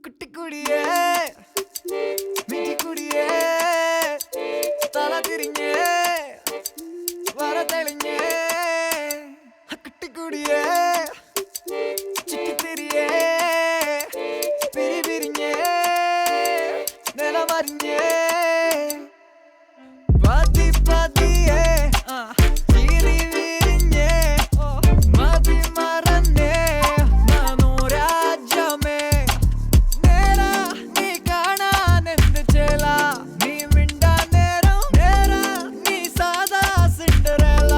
കുട്ടിക്കുടിയേ മിറ്റിക്കുടിയേ തല തിരിഞ്ഞേ വര തെളിഞ്ഞേ കുട്ടിക്കുടിയേ ചുറ്റിത്തിരിയേ പിരിപിരിഞ്ഞേ നിലമറിഞ്ഞേ പതി പതിയേ ചിരി വിരിഞ്ഞേ മതി മറന്നേ മനോരാജ്യമേ നേരാ നീ കാണാൻ എന്ത് ചേല നീ മിണ്ടാൻ നേരം നേരാ നീ സാദാ സിൻഡറേല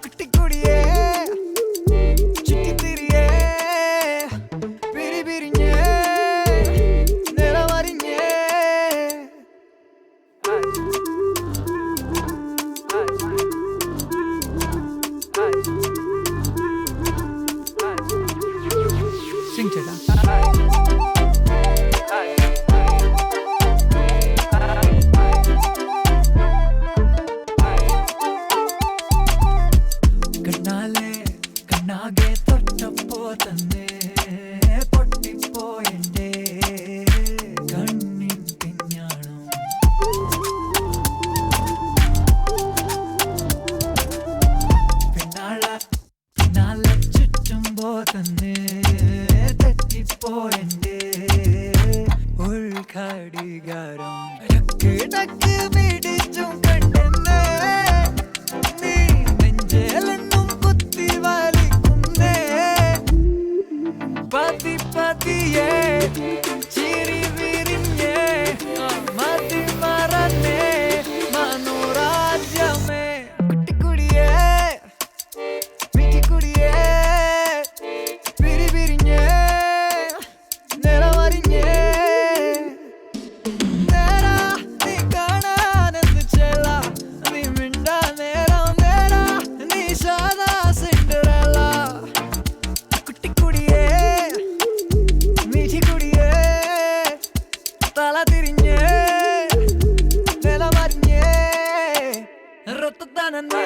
കുട്ടിക്കുടിയേ ചുറ്റിത്തിരിയേ പിരിപിരിഞ്ഞേ നിലമറിഞ്ഞേ സിംഗ് ചേട്ടാ കണ്ണാലെ കണ്ണാകെ തൊട്ടപ്പോ തന്നെ പൊട്ടിപ്പോയെന്റെ കണ്ണിൻ പിഞ്ഞാണം പിന്നാലെ ചുറ്റുമ്പോ തന്നെ തെറ്റിപ്പോയെന്റെ ഉൾഘടികാരം ടക്ക് പിടിച്ചും കണ്ടെന്നേ നീ നെഞ്ചേലെന്നും കുത്തി വലിക്കുന്നേ പതി പതിയേ ചിരി വിരിഞ്ഞേ മതി മറന്നേ മനോരാജ്യമേ കുട്ടിക്കുടിയേ മിറ്റിക്കുടിയേ പിരിപിരിഞ്ഞേ നിലമറിഞ്ഞേ നേരാ നീ കാണാൻ എന്ത് ചേല നീ മിണ്ടാൻ നേരം നേരാ നീ സാദാ സിൻഡറേല കുട്ടിക്കുടിയേ മിറ്റിക്കുടിയേ തല തിരിഞ്ഞേ നിലമറിഞ്ഞേ റത്തത്താനേ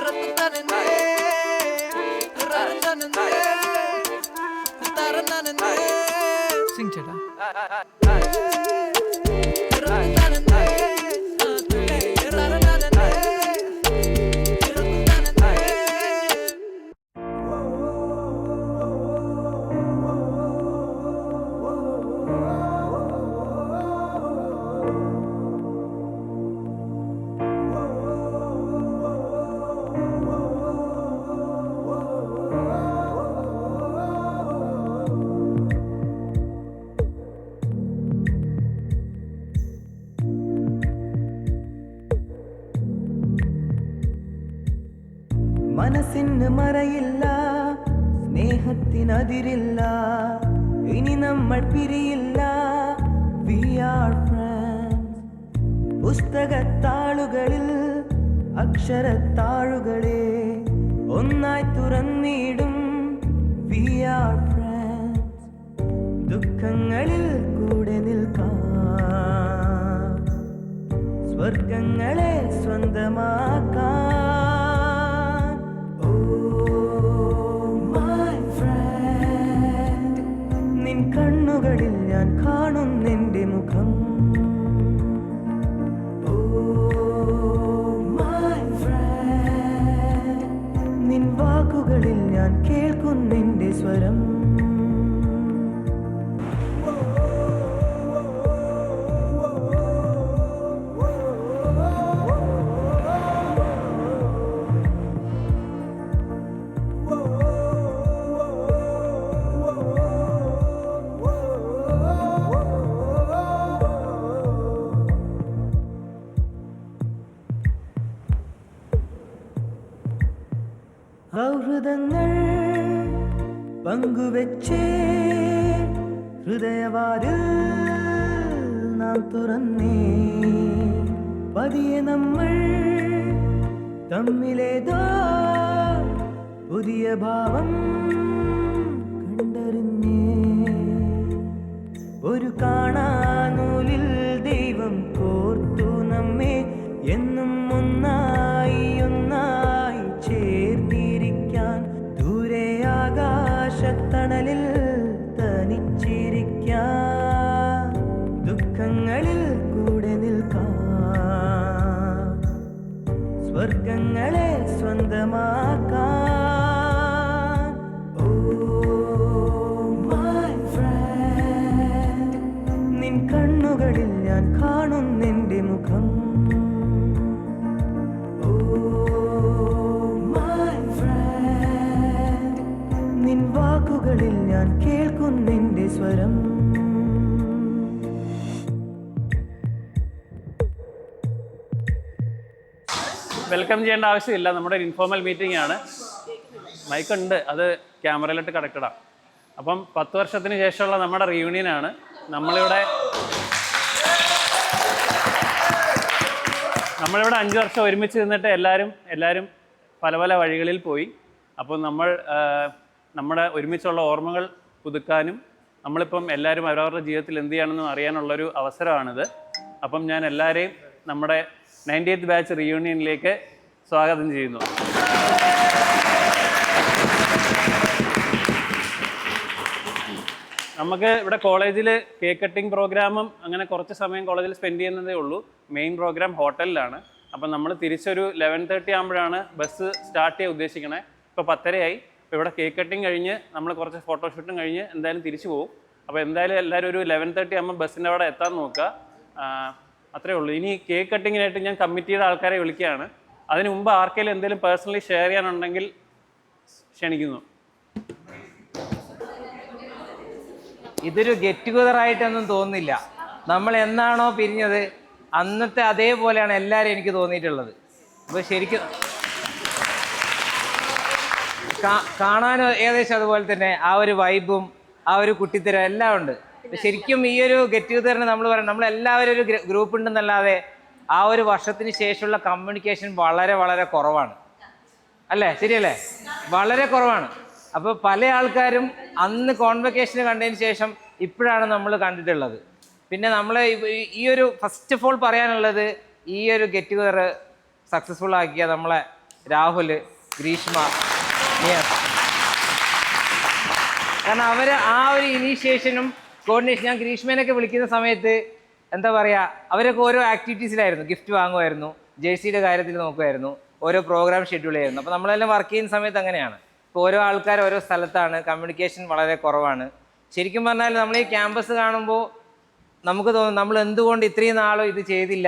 റത്തത്താനേ റത്തത്താനേ തരനാനേ സിംഗ് ചേട്ടാ മനസ്സിന് മറയില്ല, സ്നേഹത്തിനതിരില്ല, ഇനി നമ്മൾ പിരിയില്ല. We are friends. പുസ്തകത്താളുകളിൽ അക്ഷരത്താളുകളെ ഒന്നായി തുറന്നിടും. We are friends. ദുഃഖങ്ങളിൽ കൂടെ നിൽക്കാം, സ്വർഗങ്ങളെ സ്വന്തമാക്കാം. കണ്ണുകളിൽ ഞാൻ കാണുന്നെൻ്റെ മുഖം. നിൻ വാക്കുകളിൽ ഞാൻ കേൾക്കുന്നെൻ്റെ സ്വരം. സൗഹൃദങ്ങൾ പങ്കുവെച്ചേ ഹൃദയവാതിൽ നാം തുറന്നേ. പതിയെ നമ്മൾ തമ്മിലേതോ പുതിയ ഭാവം കണ്ടറിഞ്ഞേ. ഒരു കാണാനൂലിൽ ദൈവം കോർത്തു നമ്മെ. ഞങ്ങളെ സ്വന്തമാക്കാൻ. ഓ മൈ ഫ്രണ്ട്, നിൻ കണ്ണുകളിൽ ഞാൻ കാണുന്നെൻ്റെ മുഖം. ഓ മൈ ഫ്രണ്ട്, നിൻ വാക്കുകളിൽ ഞാൻ കേൾക്കുന്നെൻ്റെ സ്വരം. വെൽക്കം ചെയ്യേണ്ട ആവശ്യമില്ല, നമ്മുടെ ഒരു ഇൻഫോർമൽ മീറ്റിംഗ് ആണ്. മൈക്കുണ്ട്, അത് ക്യാമറയിലിട്ട് കണക്റ്റഡാണ്. അപ്പം 10 വർഷത്തിന് ശേഷമുള്ള നമ്മുടെ റീയൂണിയനാണ്. നമ്മളിവിടെ 5 വർഷം ഒരുമിച്ച് നിന്നിട്ട് എല്ലാവരും പല പല വഴികളിൽ പോയി. അപ്പോൾ നമ്മുടെ ഒരുമിച്ചുള്ള ഓർമ്മകൾ പുതുക്കാനും നമ്മളിപ്പം എല്ലാവരും അവരവരുടെ ജീവിതത്തിൽ എന്ത് ചെയ്യണമെന്നും അറിയാനുള്ളൊരു അവസരമാണിത്. അപ്പം ഞാൻ എല്ലാവരെയും നമ്മുടെ 90th ബാച്ച് റീയൂണിയനിലേക്ക് സ്വാഗതം ചെയ്യുന്നു. നമുക്ക് ഇവിടെ കോളേജിൽ കേക്ക് കട്ടിംഗ് പ്രോഗ്രാമും അങ്ങനെ കുറച്ച് സമയം കോളേജിൽ സ്പെൻഡ് ചെയ്യുന്നതേ ഉള്ളൂ. മെയിൻ പ്രോഗ്രാം ഹോട്ടലിലാണ്. അപ്പം നമ്മൾ തിരിച്ചൊരു 11:30 ആകുമ്പോഴാണ് ബസ് സ്റ്റാർട്ട് ചെയ്യാൻ ഉദ്ദേശിക്കണേ. ഇപ്പോൾ 10:30 ഇപ്പോൾ ഇവിടെ കേക്ക് കട്ടിങ് കഴിഞ്ഞ് നമ്മൾ കുറച്ച് ഫോട്ടോഷൂട്ടും കഴിഞ്ഞ് എന്തായാലും തിരിച്ചു പോകും. അപ്പോൾ എന്തായാലും എല്ലാവരും ഒരു 11:30 ആകുമ്പോൾ ബസ്സിൻ്റെ അവിടെ എത്താൻ നോക്കുക. അത്രേ ഉള്ളൂ. ഇനി കേക്ക് കട്ടിങ്ങിനായിട്ട് ഞാൻ കമ്മിറ്റിയുടെ ആൾക്കാരെ വിളിക്കുകയാണ്. അതിന് മുമ്പ് ആർക്കെങ്കിലും എന്തെങ്കിലും പേഴ്സണലി ഷെയർ ചെയ്യാനുണ്ടെങ്കിൽ ക്ഷണിക്കുന്നു. ഇതൊരു ഗെറ്റ് ടുഗദർ ആയിട്ടൊന്നും തോന്നുന്നില്ല. നമ്മൾ എന്നാണോ പിരിഞ്ഞത് അന്നത്തെ അതേപോലെയാണ് എല്ലാവരും എനിക്ക് തോന്നിയിട്ടുള്ളത്. അപ്പോൾ ശരിക്കും കാണാനും ഏകദേശം അതുപോലെ തന്നെ ആ ഒരു വൈബും ആ ഒരു കുട്ടിത്തരം എല്ലാം ഉണ്ട്. ശരിക്കും ഈ ഒരു ഗെറ്റ് ടുഗദറിന് നമ്മൾ പറയണം, നമ്മളെല്ലാവരും ഒരു ഗ്രൂപ്പ് ഉണ്ടെന്നല്ലാതെ ആ ഒരു വർഷത്തിന് ശേഷമുള്ള കമ്മ്യൂണിക്കേഷൻ വളരെ വളരെ കുറവാണ്. അല്ലേ? ശരിയല്ലേ? വളരെ കുറവാണ്. അപ്പോൾ പല ആൾക്കാരും അന്ന് കോൺവെക്കേഷന് കണ്ടതിന് ശേഷം ഇപ്പോഴാണ് നമ്മൾ കണ്ടിട്ടുള്ളത്. പിന്നെ നമ്മൾ ഈ ഒരു ഫസ്റ്റ് ഓഫ് ഓൾ പറയാനുള്ളത്, ഈ ഒരു ഗെറ്റ് ടുഗദർ സക്സസ്ഫുൾ ആക്കിയ നമ്മളെ രാഹുൽ, ഗ്രീഷ്മ, നിയാസ്. കാരണം അവർ ആ ഒരു ഇനീഷ്യേഷനും കോർഡിനേഷൻ, ഞാൻ ഗ്രീഷ്മേനൊക്കെ വിളിക്കുന്ന സമയത്ത് എന്താ പറയുക, അവരൊക്കെ ഓരോ ആക്ടിവിറ്റീസിലായിരുന്നു. ഗിഫ്റ്റ് വാങ്ങുമായിരുന്നു, ജേഴ്സിയുടെ കാര്യത്തിൽ നോക്കുമായിരുന്നു, ഓരോ പ്രോഗ്രാം ഷെഡ്യൂൾ ചെയ്യുന്നു. അപ്പോൾ നമ്മളെല്ലാം വർക്ക് ചെയ്യുന്ന സമയത്ത് അങ്ങനെയാണ്. ഇപ്പോൾ ഓരോ ആൾക്കാർ ഓരോ സ്ഥലത്താണ്, കമ്മ്യൂണിക്കേഷൻ വളരെ കുറവാണ്. ശരിക്കും പറഞ്ഞാൽ നമ്മൾ ഈ ക്യാമ്പസ് കാണുമ്പോൾ നമുക്ക് തോന്നും നമ്മൾ എന്തുകൊണ്ട് ഇത്രയും നാളും ഇത് ചെയ്തില്ല,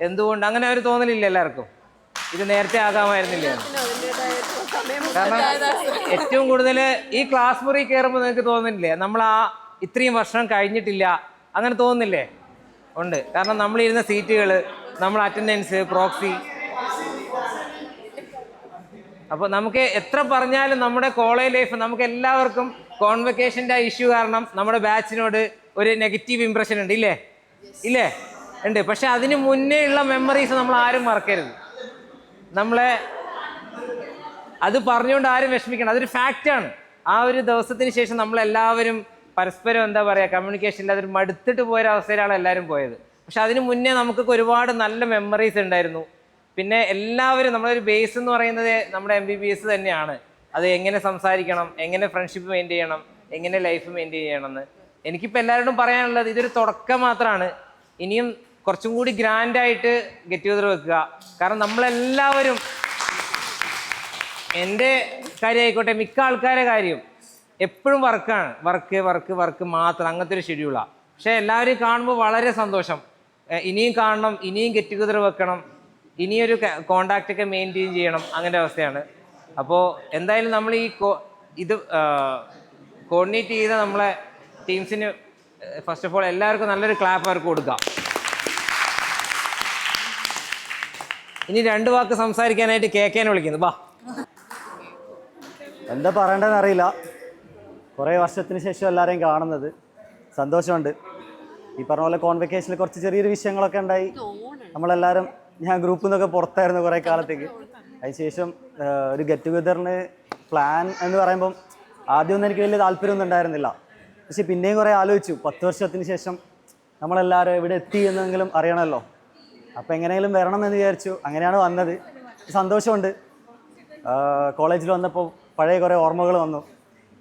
എന്തുകൊണ്ട് അങ്ങനെ ഒരു തോന്നലില്ല എല്ലാവർക്കും. ഇത് നേരത്തെ ആകാമായിരുന്നില്ല. കാരണം ഏറ്റവും കൂടുതൽ ഈ ക്ലാസ് മുറി കയറുമ്പോൾ നിങ്ങൾക്ക് തോന്നുന്നില്ലേ നമ്മൾ ഇത്രയും വർഷം കഴിഞ്ഞിട്ടില്ല, അങ്ങനെ തോന്നുന്നില്ലേ? ഉണ്ട്. കാരണം നമ്മളിരുന്ന സീറ്റുകൾ, നമ്മൾ അറ്റൻഡൻസ്, പ്രോക്സി. അപ്പോൾ നമുക്ക് എത്ര പറഞ്ഞാലും നമ്മുടെ കോളേജ് ലൈഫ്, നമുക്ക് എല്ലാവർക്കും കോൺവെക്കേഷൻ്റെ ഇഷ്യൂ കാരണം നമ്മുടെ ബാച്ചിനോട് ഒരു നെഗറ്റീവ് ഇംപ്രഷൻ ഉണ്ട്. ഇല്ലേ? ഉണ്ട്. പക്ഷെ അതിന് മുന്നേ ഉള്ള മെമ്മറീസ് നമ്മൾ ആരും മറക്കരുത്. നമ്മളെ അത് പറഞ്ഞുകൊണ്ട് ആരും വിഷമിക്കണം, അതൊരു ഫാക്റ്റാണ്. ആ ഒരു ദിവസത്തിന് ശേഷം നമ്മളെല്ലാവരും പരസ്പരം എന്താ പറയുക, കമ്മ്യൂണിക്കേഷനിൽ അതൊരു മടുത്തിട്ട് പോയൊരവസ്ഥയിലാണ് എല്ലാവരും പോയത്. പക്ഷെ അതിന് മുന്നേ നമുക്കൊക്കെ ഒരുപാട് നല്ല മെമ്മറീസ് ഉണ്ടായിരുന്നു. പിന്നെ എല്ലാവരും നമ്മളൊരു ബേസ് എന്ന് പറയുന്നത് നമ്മുടെ MBBS തന്നെയാണ്. അത് എങ്ങനെ സംസാരിക്കണം, എങ്ങനെ ഫ്രണ്ട്ഷിപ്പ് മെയിൻറ്റെയിൻ ചെയ്യണം, എങ്ങനെ ലൈഫ് മെയിൻറ്റെയിൻ ചെയ്യണമെന്ന്. എനിക്കിപ്പോൾ എല്ലാവരോടും പറയാനുള്ളത്, ഇതൊരു തുടക്കം മാത്രമാണ്. ഇനിയും കുറച്ചും കൂടി ഗ്രാൻഡായിട്ട് ഗെറ്റ് ടുഗദർ വെക്കുക. കാരണം നമ്മളെല്ലാവരും, എൻ്റെ കാര്യം ആയിക്കോട്ടെ, മിക്ക ആൾക്കാരുടെ കാര്യം എപ്പോഴും വർക്കാണ്, വർക്ക് മാത്രം, അങ്ങനത്തെ ഒരു ഷെഡ്യൂളാണ്. പക്ഷേ എല്ലാവരും കാണുമ്പോൾ വളരെ സന്തോഷം. ഇനിയും കാണണം, ഇനിയും ഗെറ്റ് ടുഗദർ വെക്കണം, ഇനിയൊരു കോണ്ടാക്റ്റൊക്കെ മെയിൻറ്റെയിൻ ചെയ്യണം, അങ്ങനെ അവസ്ഥയാണ്. അപ്പോൾ എന്തായാലും നമ്മൾ ഇത് കോർഡിനേറ്റ് ചെയ്ത നമ്മളെ ടീംസിന് ഫസ്റ്റ് ഓഫ് ഓൾ എല്ലാവർക്കും നല്ലൊരു ക്ലാപ്പ് അവർക്ക് കൊടുക്കാം. ഇനി 2 വാക്ക് സംസാരിക്കാനായിട്ട് കേക്കേനെ വിളിക്കുന്നു. ബാ. എന്താ പറയേണ്ടതെന്ന് അറിയില്ല. കുറേ വർഷത്തിന് ശേഷം എല്ലാവരെയും കാണുന്നത് സന്തോഷമുണ്ട്. ഈ പറഞ്ഞ പോലെ കോൺവെക്കേഷനിൽ കുറച്ച് ചെറിയൊരു വിഷയങ്ങളൊക്കെ ഉണ്ടായി. നമ്മളെല്ലാവരും, ഞാൻ ഗ്രൂപ്പിൽ നിന്നൊക്കെ പുറത്തായിരുന്നു കുറേ കാലത്തേക്ക്. അതിനുശേഷം ഒരു ഗെറ്റ് ടുഗദറിന് പ്ലാൻ എന്ന് പറയുമ്പം ആദ്യമൊന്നും എനിക്ക് വലിയ താല്പര്യമൊന്നും ഉണ്ടായിരുന്നില്ല. പക്ഷെ പിന്നെയും കുറേ ആലോചിച്ചു. 10 വർഷത്തിന് ശേഷം നമ്മളെല്ലാവരും എവിടെ എത്തി എന്നെങ്കിലും അറിയണമല്ലോ. അപ്പോൾ എങ്ങനെയെങ്കിലും വരണം എന്ന് വിചാരിച്ചു. അങ്ങനെയാണ് വന്നത്. സന്തോഷമുണ്ട്. കോളേജിൽ വന്നപ്പോൾ പഴയ കുറേ ഓർമ്മകൾ വന്നു.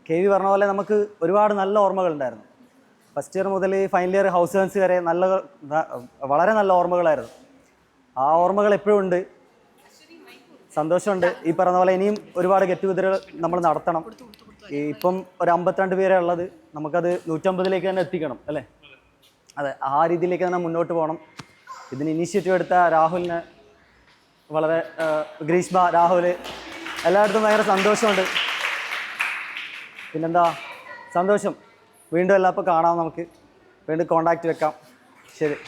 KV പറഞ്ഞ പോലെ നമുക്ക് ഒരുപാട് നല്ല ഓർമ്മകളുണ്ടായിരുന്നു. ഫസ്റ്റ് ഇയർ മുതൽ ഫൈനൽ ഇയർ ഹൗസ് ഹേൺസ് വരെ വളരെ നല്ല ഓർമ്മകളായിരുന്നു. ആ ഓർമ്മകൾ എപ്പോഴും ഉണ്ട്. സന്തോഷമുണ്ട്. ഈ പറഞ്ഞ പോലെ ഇനിയും ഒരുപാട് ഗെറ്റ് ടുഗദറുകൾ നമ്മൾ നടത്തണം. ഇപ്പം ഒരു 52 പേരെ ഉള്ളത്, നമുക്കത് 150 തന്നെ എത്തിക്കണം അല്ലേ? അതെ, ആ രീതിയിലേക്ക് തന്നെ മുന്നോട്ട് പോകണം. ഇതിന് ഇനീഷ്യേറ്റീവ് എടുത്ത രാഹുലിന് വളരെ, ഗ്രീഷ്മ, രാഹുൽ, എല്ലായിടത്തും ഭയങ്കര സന്തോഷമുണ്ട്. പിന്നെന്താ, സന്തോഷം. വീണ്ടും എല്ലാപ്പോൾ കാണാം, നമുക്ക് വീണ്ടും കോണ്ടാക്റ്റ് വെക്കാം. ശരി.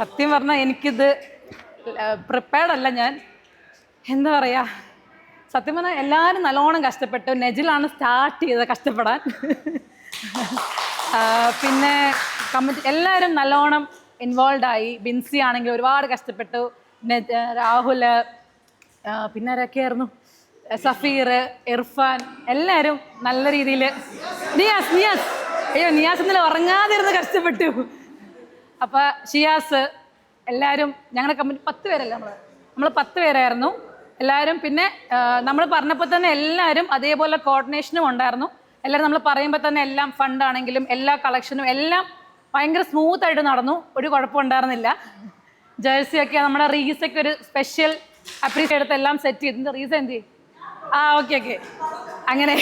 സത്യം പറഞ്ഞാൽ എനിക്കിത് പ്രിപ്പയർഡ് അല്ല. ഞാൻ എന്താ പറയുക, സത്യം പറഞ്ഞാൽ എല്ലാവരും നല്ലോണം കഷ്ടപ്പെട്ടു. നെജിലാണ് സ്റ്റാർട്ട് ചെയ്തത് കഷ്ടപ്പെടാൻ. പിന്നെ കമ്മിറ്റി എല്ലാവരും നല്ലോണം ഇൻവോൾവ് ആയി. ബിൻസി ആണെങ്കിൽ ഒരുപാട് കഷ്ടപ്പെട്ടു. രാഹുൽ, പിന്നെ ആരൊക്കെയായിരുന്നു, സഫീർ, ഇർഫാൻ, എല്ലാവരും നല്ല രീതിയിൽ. നിയാസ് അയ്യോ, നിയാസ് ഇന്നലെ ഉറങ്ങാതിരുന്ന് കഷ്ടപ്പെട്ടു. അപ്പോൾ ഷിയാസ്, എല്ലാവരും ഞങ്ങളുടെ കമ്മിറ്റി 10 പേരല്ലേ, നമ്മൾ 10 പേരായിരുന്നു എല്ലാവരും. പിന്നെ നമ്മൾ പറഞ്ഞപ്പോൾ തന്നെ എല്ലാവരും അതേപോലെ കോർഡിനേഷനും ഉണ്ടായിരുന്നു. എല്ലാവരും നമ്മൾ പറയുമ്പോൾ തന്നെ എല്ലാം ഫണ്ടാണെങ്കിലും എല്ലാ കളക്ഷനും എല്ലാം ഭയങ്കര സ്മൂത്തായിട്ട് നടന്നു. ഒരു കുഴപ്പമുണ്ടായിരുന്നില്ല. ജേഴ്സിയൊക്കെ നമ്മുടെ റീസൊക്കെ ഒരു സ്പെഷ്യൽ അപ്രീഷിയേറ്റ് എടുത്ത് എല്ലാം സെറ്റ് ചെയ്ത്. റീസ എന്ത് ചെയ്യും? ഓക്കെ അങ്ങനെ.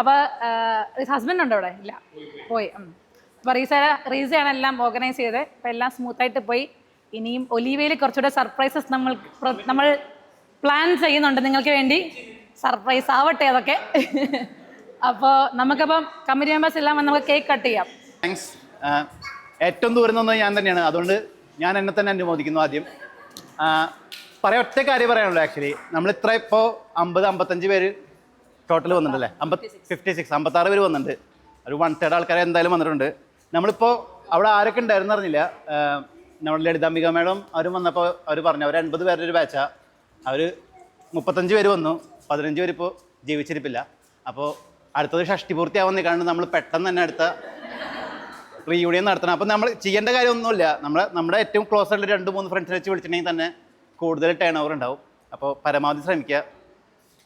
അപ്പോൾ ഹസ്ബൻഡ് ഉണ്ടോ അവിടെ? ഇല്ല, പോയി. അപ്പോൾ റീസയാണ് എല്ലാം ഓർഗനൈസ് ചെയ്തത്. അപ്പോൾ എല്ലാം സ്മൂത്തായിട്ട് പോയി. ഇനിയും ഒലീവയിൽ കുറച്ചുകൂടെ സർപ്രൈസസ് നമ്മൾ പ്ലാൻ ചെയ്യുന്നുണ്ട് നിങ്ങൾക്ക് വേണ്ടി. സർപ്രൈസ് ആവട്ടെ അതൊക്കെ. അപ്പോൾ നമുക്കപ്പം കമ്മിറ്റി മെമ്പേഴ്സ് എല്ലാം നമുക്ക് കേക്ക് കട്ട് ചെയ്യാം. താങ്ക്സ്. ഏറ്റവും ദൂരം നിന്നത് ഞാൻ തന്നെയാണ്, അതുകൊണ്ട് ഞാൻ എന്നെ തന്നെ അനുമോദിക്കുന്നു. ആദ്യം പറയാൻ ഒറ്റ കാര്യം പറയാനുള്ളൂ. ആക്ച്വലി നമ്മൾ ഇത്ര ഇപ്പോൾ 50-55 പേര് ടോട്ടൽ വന്നിട്ടുണ്ടല്ലേ? 56 പേര് വന്നിട്ടുണ്ട്. ഒരു 1/3 ആൾക്കാരെ എന്തായാലും വന്നിട്ടുണ്ട്. നമ്മളിപ്പോൾ അവിടെ ആരൊക്കെ ഉണ്ടായിരുന്നു അറിഞ്ഞില്ല. നമ്മുടെ ലളിതാംബിക മേഡം അവരും വന്നപ്പോൾ അവർ പറഞ്ഞു അവർ 80 പേരുടെ ഒരു ബാച്ചാണ്. അവർ 35 പേര് വന്നു, 15 പേര് ഇപ്പോൾ ജീവിച്ചിരിപ്പില്ല. അപ്പോൾ അടുത്തത് ഷഷ്ടി പൂർത്തിയാവാൻ നിൽക്കാണ്ട് നമ്മൾ പെട്ടെന്ന് തന്നെ അടുത്ത റീയൂണിയൻ നടത്തണം. അപ്പോൾ നമ്മൾ ചെയ്യേണ്ട കാര്യമൊന്നുമില്ല. നമ്മുടെ ഏറ്റവും ക്ലോസ് ആയിട്ടുള്ള 2-3 ഫ്രണ്ട്സിനെ വെച്ച് വിളിച്ചിട്ടുണ്ടെങ്കിൽ തന്നെ കൂടുതൽ ടേൺ ഓവർ ഉണ്ടാവും. അപ്പോൾ പരമാവധി ശ്രമിക്കുക.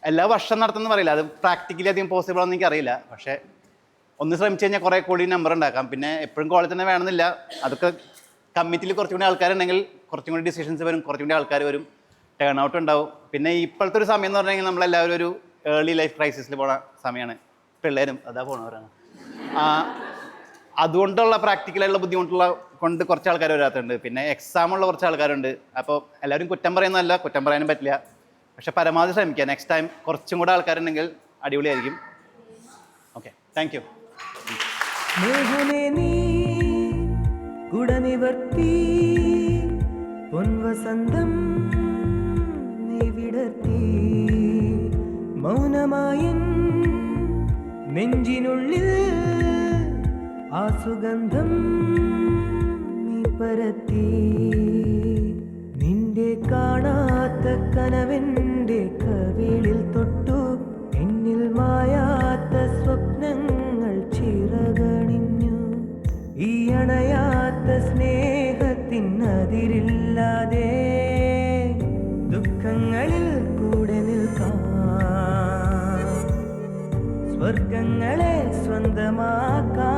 എല്ലാ വർഷം നടത്തുമെന്ന് പറയില്ല, അത് പ്രാക്ടിക്കലി അധികം പോസിബിൾ ആണെന്ന് എനിക്കറിയില്ല. പക്ഷേ ഒന്ന് ശ്രമിച്ചു കഴിഞ്ഞാൽ കുറേ കൂടി നമ്പർ ഉണ്ടാക്കാം. പിന്നെ എപ്പോഴും കോളേജ് തന്നെ വേണമെന്നില്ല. അതൊക്കെ കമ്മിറ്റിയിൽ കുറച്ചും കൂടി ആൾക്കാരുണ്ടെങ്കിൽ കുറച്ചും കൂടി ഡിസിഷൻസ് വരും, കുറച്ചും കൂടി ആൾക്കാർ വരും, ടേൺ ഔട്ട് ഉണ്ടാവും. പിന്നെ ഇപ്പോഴത്തെ ഒരു സമയം എന്ന് പറഞ്ഞു കഴിഞ്ഞാൽ നമ്മളെല്ലാവരും ഒരു ഏർലി ലൈഫ് ക്രൈസിസിൽ പോണ സമയമാണ്. പിള്ളേരും അതാ പോണവരാണ്. അതുകൊണ്ടുള്ള പ്രാക്ടിക്കലായിട്ടുള്ള ബുദ്ധിമുട്ടുള്ള കൊണ്ട് കുറച്ച് ആൾക്കാർ വരാത്തുണ്ട്. പിന്നെ എക്സാമുള്ള കുറച്ച് ആൾക്കാരുണ്ട്. അപ്പോൾ എല്ലാവരും കുറ്റം പറയുന്നതല്ല, കുറ്റം പറയാനും പറ്റില്ല. പക്ഷെ പരമാവധി ശ്രമിക്കുക. നെക്സ്റ്റ് ടൈം കുറച്ചും കൂടെ ആൾക്കാരുണ്ടെങ്കിൽ അടിപൊളിയായിരിക്കും. Okay, thank you. മേഘമേ നീ കുടനിവർത്തി പൊൻവസന്തം നീ വിടർത്തി മൗനമായൻ നെഞ്ചിനുള്ളിൽ ആ സുഗന്ധം നീ പരത്തി. നിന്റെ കാണാത്ത കനവെൻ്റെ കവിളിൽ തൊട്ടു. എന്നിൽ മായാത്ത സ്വപ്നങ്ങൾ ചിറകണിഞ്ഞു. ഈ അണയാത്ത സ്നേഹത്തിനതിരില്ലാതെ ദുഃഖങ്ങളിൽ കൂടെ നിൽക്കാം. സ്വർഗങ്ങളെ സ്വന്തമാക്കാൻ.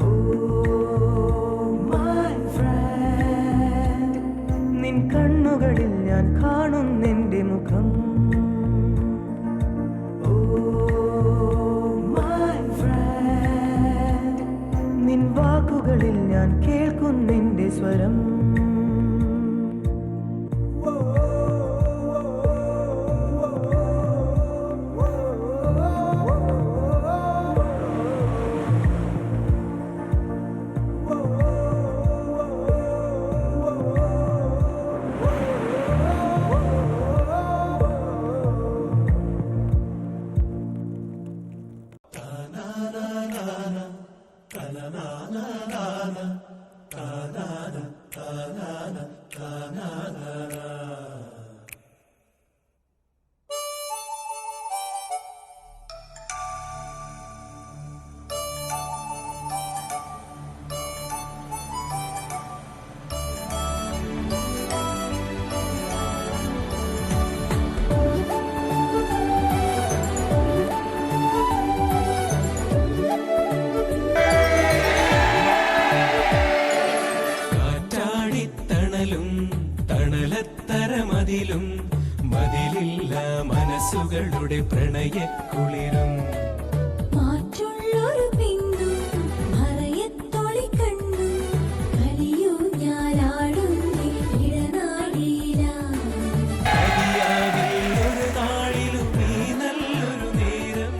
ഓ മൈ ഫ്രണ്ട്, നിൻ കണ്ണുകളിൽ ഞാൻ കാണുന്നെൻ്റെ മുഖം. ഓ മൈ ഫ്രണ്ട്, നിൻ വാക്കുകളിൽ ഞാൻ കേൾക്കുന്നെൻ്റെ സ്വരം. മനസ്സുകളുടെ പ്രണയക്കുളിരും മാറ്റുള്ളൊരു പിന്നും മറയത്തൊളി കണ്ണും കളിയൂ ഞാനാടുന്നേ ഇടനാടിയില ഒരു നാളിലും നീ നല്ലൊരു നേരം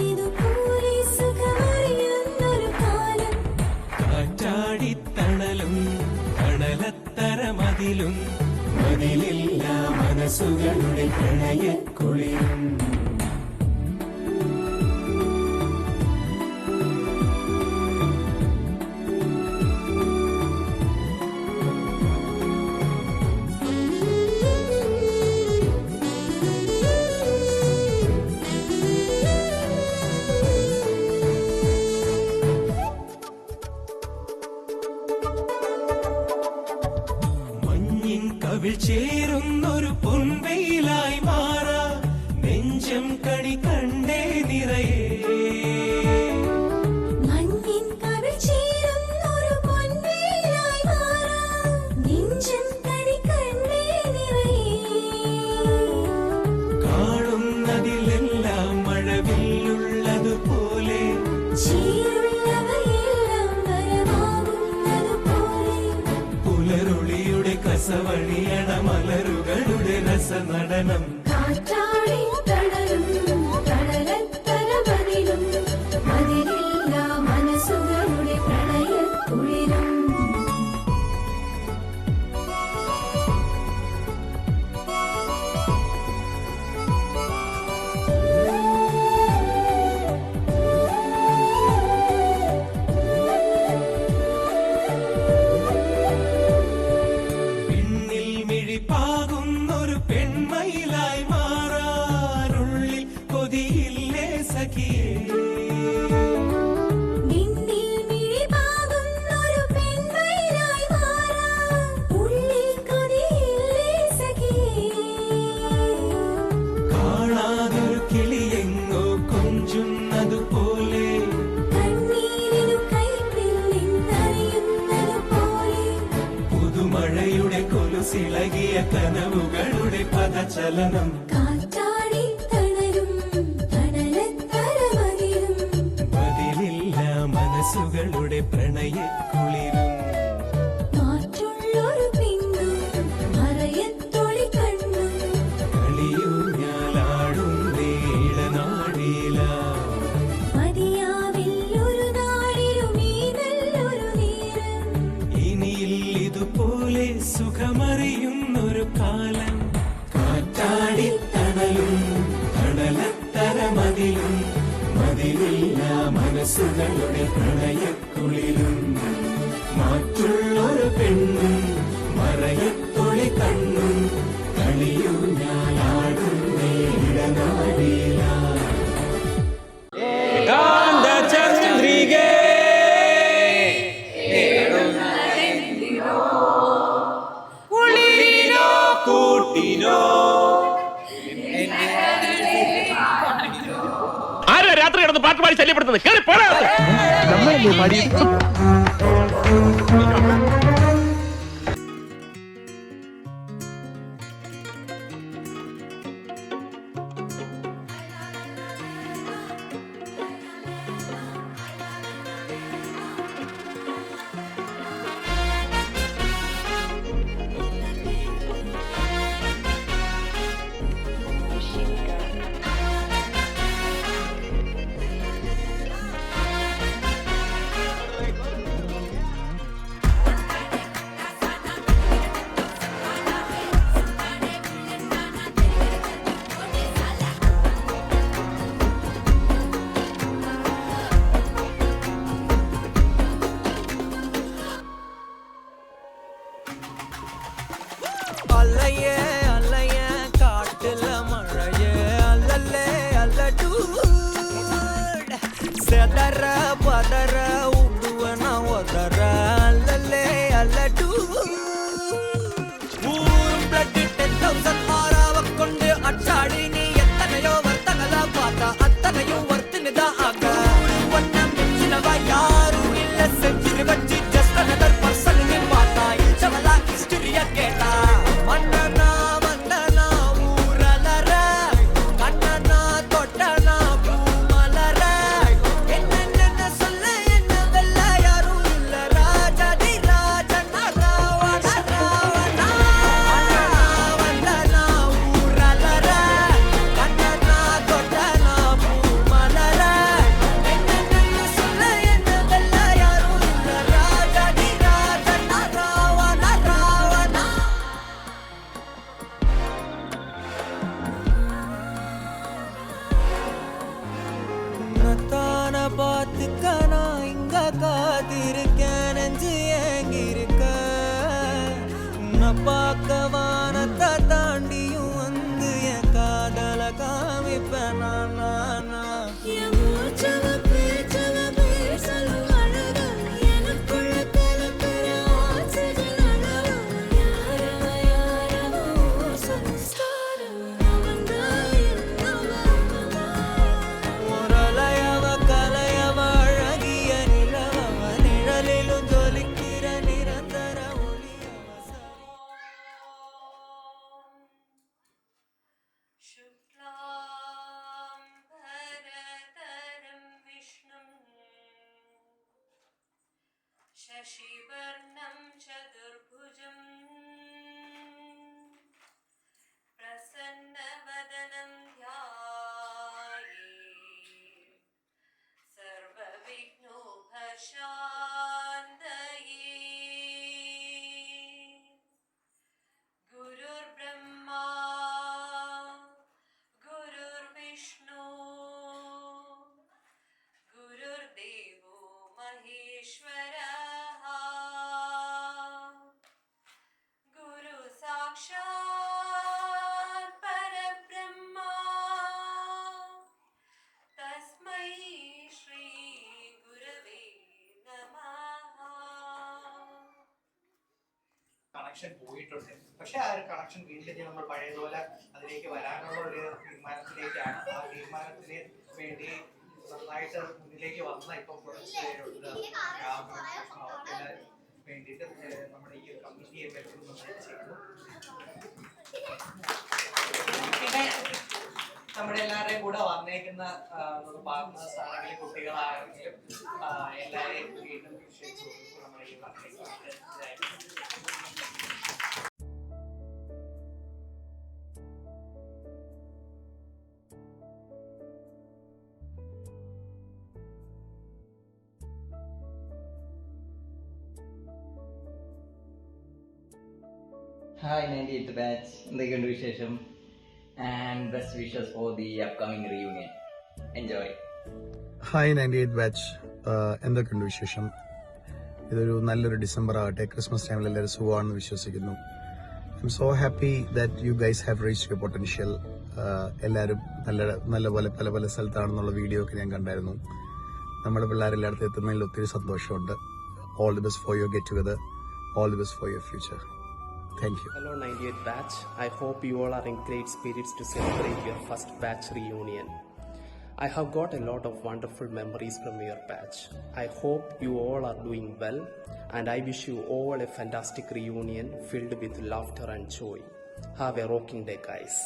ഇതുപോലെ സുഖമറിയുന്നൊരു കാലം കാറ്റാടിത്തണലും തണലത്തരമതിലും മതിലില്ല മനസ്സുകളുടെ പ്രണയക്കുളിരും കവിൾ ചേരുന്നൊരു പൊൻവെയിലായി മാറാ നെഞ്ചം കണി കണ്ടേ നിറയേ മഞ്ഞിൻ കവിൾ ചേരുന്നൊരു പൊൻവേലായി മാറാ നെഞ്ചം കണി കണ്ടേ നിറയേ കാണുന്നതിലെല്ലാം മഴവില്ലുള്ളതുപോലെ ചീരുള്ളവയെല്ലാം വരമാകുന്നതുപോലെ പുലരൊളിയുടെ കസവണിയണ മലരുകളുടെ രസനടനം കാറ്റാടി തണലും തണലത്തരമതിലും മതിലില്ല മനസ്സുകളുടെ പ്രണയക്കുളിരും പിന്നിൽ മിഴിപ്പാകുന്നൊരു പെൺമയിലായി മാറാനുള്ളിൽ കൊതിയില്ലേ സഖിയേ നിന്നിൽ മിഴിപാകുന്നൊരു പെൺമയിലായി മാറാൻ ഉള്ളിൽ കൊതിയില്ലേ സഖിയേ കാണാതൊരു കിളിയെങ്ങോ കൊഞ്ചുന്നതുപോലെ കണ്ണീരിനു കൈപ്പിൽ നിന്നറിയുന്നതുപോലെ പുതുമഴയുടെ കൊലുസിളകിയ കനവുകളുടെ പദചലനം കാറ്റാടി തണലും തണലത്തരമതിലും ബദിലില്ല മനസ്സുകളുടെ പ്രണയക്കുളിരും മാറ്റുള്ളൊരു പിന്നും മറയത്തൊളി കണ്ണും കളിയൂഞ്ഞാലാടുന്നേ ഇടനാടിയില മതിയാവില്ലൊരു നാളിലും ഈ നല്ലൊരു നേരം ഇനിയിൽ ഇതുപോലെ സുഖമറിയുന്നൊരു കാലം കാറ്റാടിത്തണലും തണലത്തരമതിലും മതിലില്ല മനസ്സുകളുടെ പ്രണയക്കുളിലും മാറ്റുള്ളൊരു പെണ്ണും മറയത്തൊളി കണ്ണും കളിയൂഞ്ഞാലാടുന്നേ ഇടനാടിയില ആരാ രാത്രി കിടന്ന് പാട്ട് പാടി ശല്യപ്പെടുത്തുന്നത്? കേറി പോടാ. பார்த்துக்க நான் இங்க காத்திருக்கேன் நெஞ்சு ஏங்கிருக்க உன்னை பார்க்க வானத்தை தாண்டியும் வந்து என் காதல காமிப்பேன் நான் என் மூச்சவ பேச்சவ பேசலும் அழகா எனக்குள்ள கலக்கிற ஆக்சிஜன் அளவு யாரவ யாரவோ சன்ஸ்டார அவன்தான் என்னவ முரளையவ கலையவ அழகிய நிலவ நிழலிலும் ஜொலிக்கிற நிரந்தர ஒளியவ शशिवर्णं चतुर्भुजं प्रसन्नवदनं ध्यायेत् सर्वविघ्नोपशान्तये गुरुर्ब्रह्मा गुरुर्विष्णु गुरुर्देवो महेश्वरः गुरु साक्षात् परब्रह्मा तस्मै श्री गुरवे नमः കണക്ഷൻ പോയിട്ടുണ്ട്. പക്ഷെ ആ ഒരു കണക്ഷൻ വീണ്ടും നമ്മൾ പഴയതുപോലെ അതിലേക്ക് വരാനുള്ള ഒരു തീരുമാനത്തിലേക്കാണ്. ആ തീരുമാനത്തിന് വേണ്ടി നന്നായിട്ട് മുന്നിലേക്ക് വന്ന ഇപ്പം കുറച്ച് പേരുണ്ട്. അവർക്കെല്ലാം വേണ്ടിയിട്ട് നമ്മുടെ ഈ ഒരു കമ്മിറ്റിയെ പറ്റി ചെയ്യുന്നു. പിന്നെ നമ്മുടെ എല്ലാവരുടെയും കൂടെ വന്നേക്കുന്ന പാർട്ട്നേഴ്സ് ആണെങ്കിലും കുട്ടികളാണെങ്കിലും എല്ലാവരെയും വീണ്ടും ക്ഷണിച്ചു നമ്മുടെ ഈ വർക്കിലേക്ക്. Hi 98th batch, എന്തൊക്കെയുണ്ട് വിശേഷം? And best wishes for the upcoming reunion. Enjoy. Hi 98th batch, എന്തൊക്കെയുണ്ട് വിശേഷം? ഇതൊരു നല്ലൊരു ഡിസംബർ ആകട്ടെ. ക്രിസ്മസ് ടൈമിൽ എല്ലാവരും സുഖമാണെന്ന് വിശ്വസിക്കുന്നു. I M so happy that you guys have reached your potential. എല്ലാവരും നല്ല പോലെ പല പല സ്ഥലത്താണെന്നുള്ള വീഡിയോ ഒക്കെ ഞാൻ കണ്ടായിരുന്നു. നമ്മുടെ പിള്ളേരെല്ലായിടത്തും എത്തുന്നതിൽ ഒത്തിരി സന്തോഷമുണ്ട്. All the best for your get together. All the best for your future. Thank you. Hello 98th batch. I hope you all are in great spirits to celebrate your first batch reunion. I have got a lot of wonderful memories from your batch. I hope you all are doing well and I wish you all a fantastic reunion filled with laughter and joy. Have a rocking day guys.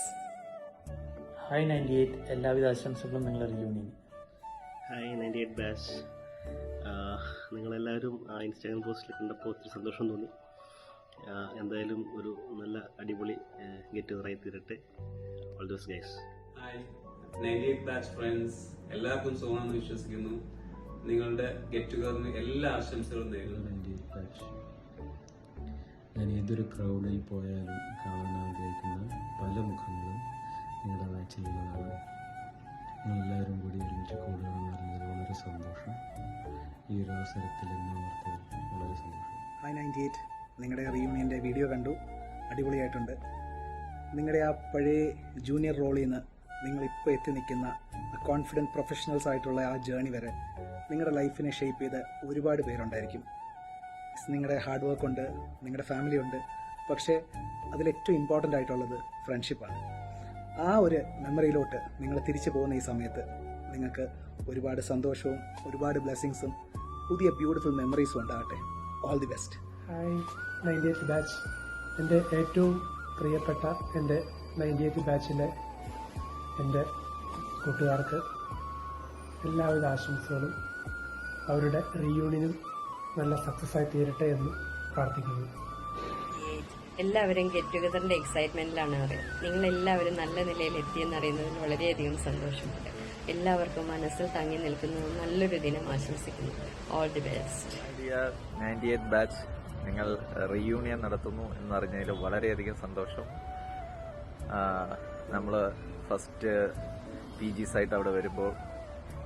Hi 98, എല്ലാവിധ ആശംസകളും നിങ്ങളുടെ reunion. Hi 98th batch, നിങ്ങളെല്ലാവരും Instagram പോസ്റ്റിൽ കണ്ടപ്പോൾ ഒത്തിരി സന്തോഷം തോന്നി. എന്തായാലും ഒരു നല്ല അടിപൊളി ഗെറ്റ് ടുഗദറായി തീരട്ടെ. All the best guys. Hi 98th batch friends, എല്ലാവർക്കും സുഖമാണെന്ന് വിശ്വസിക്കുന്നു. നിങ്ങളുടെ ഗെറ്റ് ടുഗദറിന് എല്ലാ ആശംസകളും നേരുന്നു. 98th ബാച്ച്, ഞാൻ ഏതൊരു ക്രൗഡിൽ പോയാലും കാണാൻ ആഗ്രഹിക്കുന്ന പല മുഖങ്ങളും നിങ്ങളുടെ ബാച്ചിൽ ചെയ്യുന്നതാണ്. നിങ്ങളെല്ലാവരും കൂടി ഒരുമിച്ച് കൂടുകയെന്ന് പറയുന്നത് വളരെ സന്തോഷം. ഈ ഒരു അവസരത്തിൽ എന്നെ ഓർത്തത് വളരെ സന്തോഷം. ഹായ് 98, നിങ്ങളുടെ റീയൂണിയൻ്റെ വീഡിയോ കണ്ടു, അടിപൊളിയായിട്ടുണ്ട്. നിങ്ങളുടെ ആ പഴയ ജൂനിയർ റോളിൽ നിന്ന് നിങ്ങളിപ്പോൾ എത്തി നിൽക്കുന്ന കോൺഫിഡൻറ്റ് പ്രൊഫഷണൽസ് ആയിട്ടുള്ള ആ ജേണി വരെ നിങ്ങളുടെ ലൈഫിനെ ഷേപ്പ് ചെയ്ത ഒരുപാട് പേരുണ്ടായിരിക്കും. നിങ്ങളുടെ ഹാർഡ് വർക്ക് ഉണ്ട്, നിങ്ങളുടെ ഫാമിലി ഉണ്ട്, പക്ഷേ അതിലേറ്റവും ഇമ്പോർട്ടൻ്റ് ആയിട്ടുള്ളത് ഫ്രണ്ട്ഷിപ്പാണ്. ആ ഒരു മെമ്മറിയിലോട്ട് നിങ്ങൾ തിരിച്ചു പോകുന്ന ഈ സമയത്ത് നിങ്ങൾക്ക് ഒരുപാട് സന്തോഷവും ഒരുപാട് ബ്ലെസ്സിങ്സും പുതിയ ബ്യൂട്ടിഫുൾ മെമ്മറീസും ഉണ്ടാകട്ടെ. All the best. Hi 98th batch, എൻ്റെ ഏറ്റവും പ്രിയപ്പെട്ട എൻ്റെ 98th ബാച്ചിലെ എൻ്റെ കൂട്ടുകാർക്ക് എല്ലാവിധ ആശംസകളും അവരുടെ റീയൂണിയനും നല്ല സക്സസ് ആയി തീരട്ടെ എന്ന് പ്രാർത്ഥിക്കുന്നു. എല്ലാവരും ഗെറ്റ് ടുഗദറിന്റെ എക്സൈറ്റ്മെന്റിലാണ് അറിയാം. നിങ്ങളെല്ലാവരും നല്ല നിലയിൽ എത്തിയെന്ന് അറിയുന്നതിൽ വളരെയധികം സന്തോഷമുണ്ട്. എല്ലാവർക്കും മനസ്സിൽ തങ്ങി നിൽക്കുന്ന നല്ലൊരു ദിനം ആശംസിക്കുന്നു. All the best. 98th batch, നിങ്ങൾ റീയൂണിയൻ നടത്തുന്നു എന്നറിഞ്ഞതിൽ വളരെയധികം സന്തോഷം. നമ്മൾ ഫസ്റ്റ് PGs ആയിട്ട് അവിടെ വരുമ്പോൾ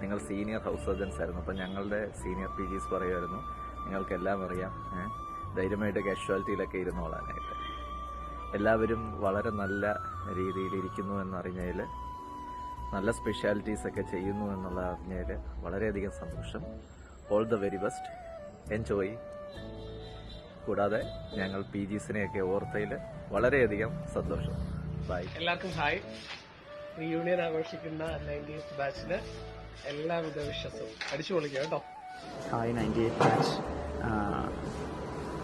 നിങ്ങൾ സീനിയർ ഹൗസ് സർജൻസ് ആയിരുന്നു. അപ്പോൾ ഞങ്ങളുടെ സീനിയർ PGs പറയുമായിരുന്നു നിങ്ങൾക്കെല്ലാം അറിയാം, ധൈര്യമായിട്ട് കാഷ്വാലിറ്റിയിലൊക്കെ ഇരുന്നോളാനായിട്ട്. എല്ലാവരും വളരെ നല്ല രീതിയിൽ ഇരിക്കുന്നു എന്നറിഞ്ഞതിൽ, നല്ല സ്പെഷ്യാലിറ്റീസൊക്കെ ചെയ്യുന്നു എന്നുള്ള അറിഞ്ഞതിൽ വളരെയധികം സന്തോഷം. All the very best, enjoy. കൂടാതെ ഞങ്ങൾ PGസിനെയൊക്കെ ഓർത്തതിൽ വളരെയധികം സന്തോഷം. ബൈ. എല്ലാവർക്കും ഹായ്. റീയൂണിയൻ ആഘോഷിക്കുന്ന 90th ബാച്ചിന് എല്ലാവിധ വിശ്വസവും അടിച്ചു പൊളിക്കുക കേട്ടോ. ഹായ് 98 ബാച്ച്,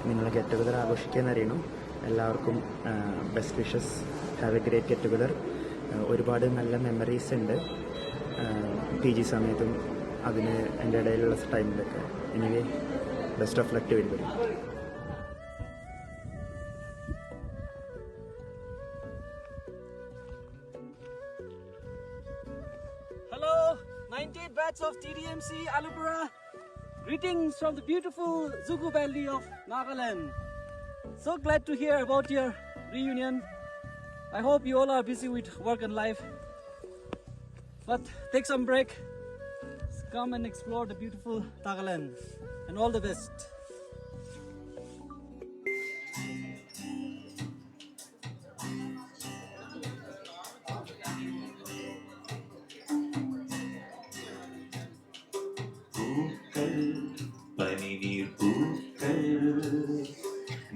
നിങ്ങൾ ഗെറ്റ് ടുഗദർ ആഘോഷിക്കാനറിയണു. എല്ലാവർക്കും best wishes. Have A great get together. ഒരുപാട് നല്ല മെമ്മറീസ് ഉണ്ട് PG സമയത്തും അതിന് എൻ്റെ ഇടയിലുള്ള ടൈമിലൊക്കെ. Anyway best of luck to everybody. Hello, 98 batch of TDMC Alubra. Greetings from the beautiful Zugu Valley of Nagaland. So glad to hear about your reunion. I hope you all are busy with work and life. But take some break. Come and explore the beautiful Nagaland. And all the best.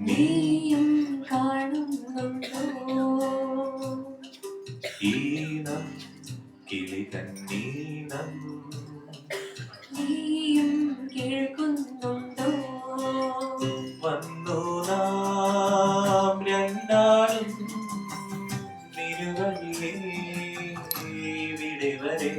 നീയും കാണുന്നുണ്ടോ ഈണം കിളി തന്നീനം നീയും കേൾക്കുന്നുണ്ടോ വന്നു നാം രണ്ടാളും നിരുവഴിയേ ഇവിടെ വരെ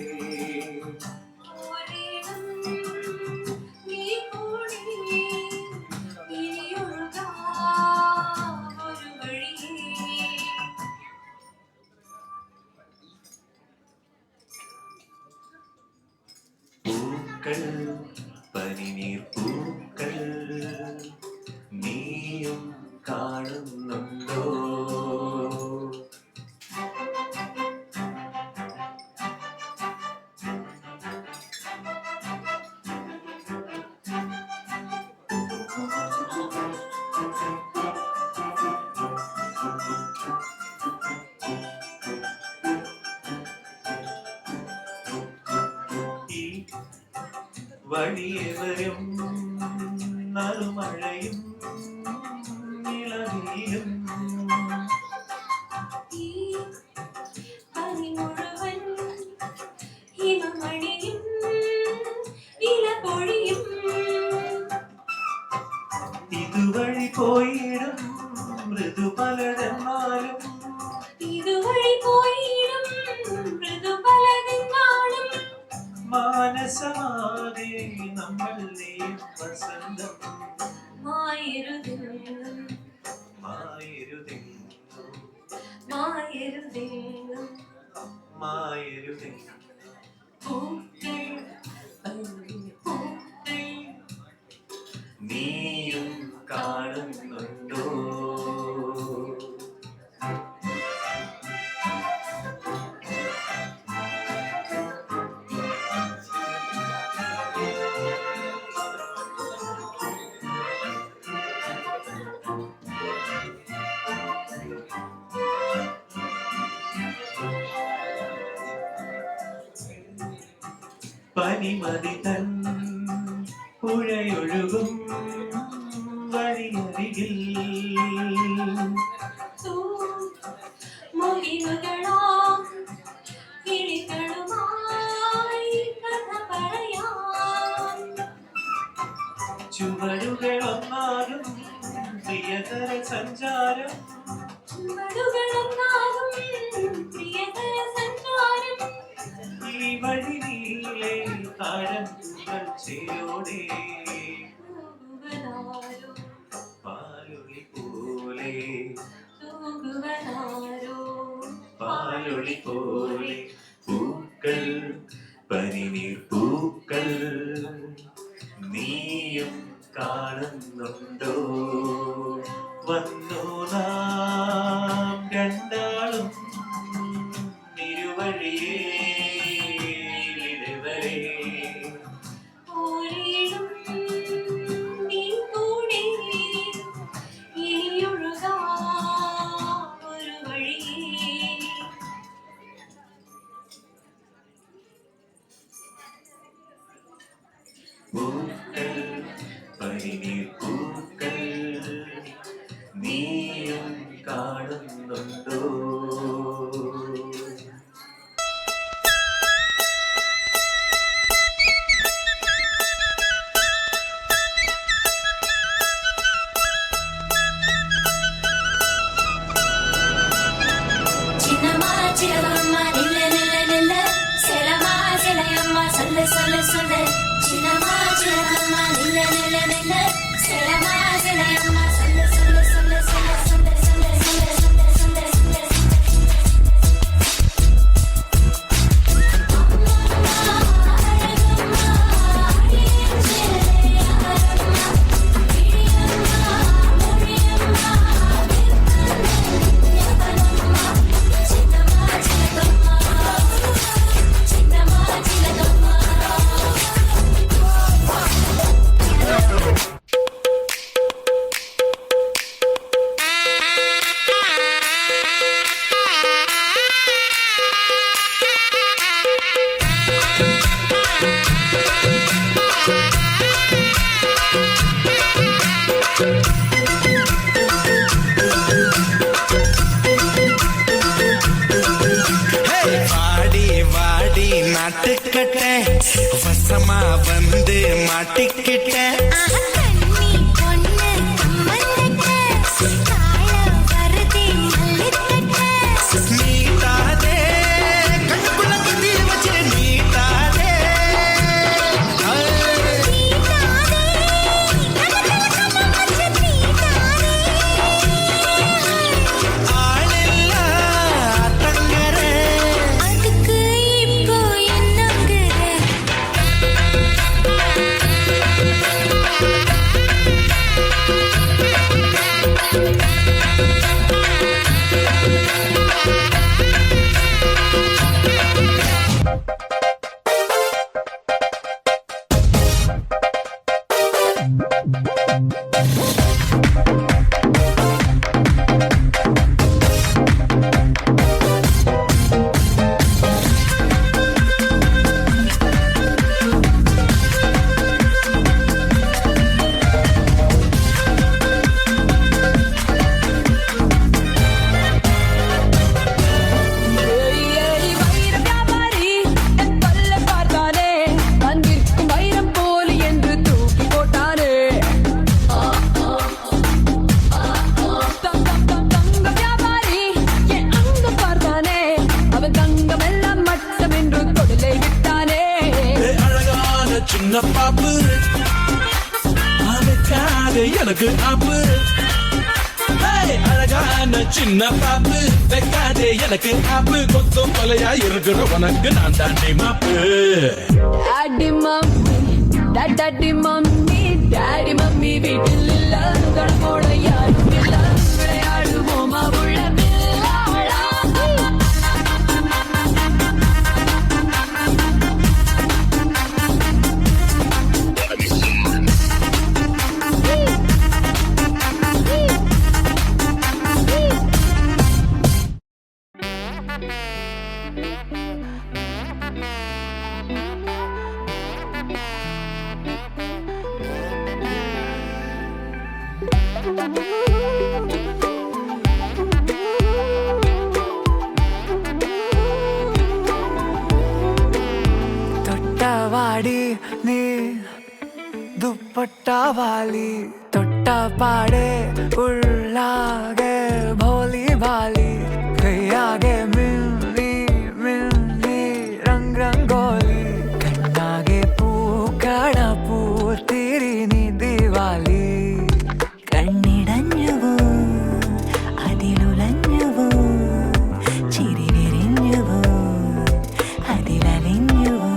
പനിനീർ പൂക്കൾ നീയും കാണുന്നുണ്ടോ വഴിയെ വരും നറുമഴയും നിലവിലും മുഴുവൻ ഹിമമണിയും ഇലപൊഴിയും ഇതുവഴി പോയിടും മൃദു പലരെന്നാലും ഇതുവഴി പോയിടും മൃദു പലരെന്നാലും മാനസമാകെ നമ്മൾ വസന്തം മായരുതെന്നും മായരുതെന്നും മായരുതെന്നും മായരുതെന്നും പൂക്കൾ പൂക്കൾ നീയും കാണുന്നുണ്ടോ പനിമതി തൻ പുഴയൊഴുകും വഴിയരികിൽ മൊഴികളാം കിളികളുമായി കഥ പറയാം ചുവടുകളൊന്നാകും പ്രിയതര സഞ്ചാരം ചുവടുകളൊന്നാകും പ്രിയതര സഞ്ചാരം ഈ വഴി നീളെ താഴമ്പുകൾ ചേരോടെ പാലൊളി പോലെ പാലൊളി പോലെ പൂക്കൾ പനിനീർ പൂക്കൾ നീയും കാണുന്നുണ്ടോ വന്നു നാം രണ്ടാളും ഇരുവഴിയേ വരെ പൂക്കൾ പനിനീർ പൂക്കൾ നീയും കാണുന്നുണ്ടോ? மாட்டுக்கிட்ட வசமா வந்து மாட்டிக்கிட்ட நீட்டாதே கண்ணுக்குள்ள குத்தி வச்சு நீட்டாதே சின்ன பாப்பு வைக்காதே எனக்கு ஆப்பு அழகான சின்ன பாப்பு வைக்காதே எனக்கு ஆப்பு கொத்தும் கொலையா இருக்கிற உனக்கு நான் தாண்டி மாப்பு daddy mummy daddy mummy daddy mummy வீட்டில் இல்ல போட யாரும் இல்ல விளையாடுவோமா உள்ள തൊട്ടവാടി നീ ദുപ്പട്ടാവാലി തൊട്ടപാടെ ഉള്ളാകെ ഭോലി ഭാലി കയ്യാകെ മിന്നി മിന്നി രംഗ് രംഗോലി കണ്ണാകെ പൂക്കട പൂത്തിരി നീ ദിവാലി കണ്ണിടഞ്ഞുവോ അതിലുലഞ്ഞുവോ ചിരി വിരിഞ്ഞുവോ അതിലലിഞ്ഞുവോ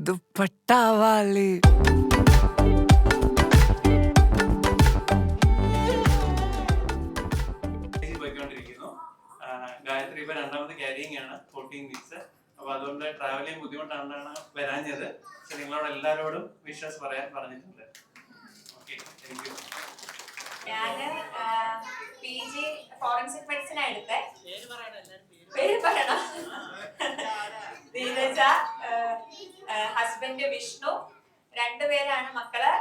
ദുപ്പട്ടാവാലി പോയിക്കൊണ്ടിരിക്കുന്നു. ഗായത്രി ഇപ്പൊ രണ്ടാമത് ക്യാരിയിങ് ആണ് 14 വീക്സ്. അപ്പൊ അതുകൊണ്ട് ട്രാവൽ ചെയ്യാൻ ബുദ്ധിമുട്ടാണ് വരാഞ്ഞത്. പക്ഷെ നിങ്ങളോട് എല്ലാവരോടും വിഷസ് പറയാൻ പറഞ്ഞിട്ടുണ്ട്. Okay, thank you. ഞാന് PG ഫോറൻസിക് മെഡിസിൻ എടുത്തേ. പേര് പറയണോ? ധീരജ, ഹസ്ബൻഡ് വിഷ്ണു, രണ്ടുപേരാണ് മക്കള്.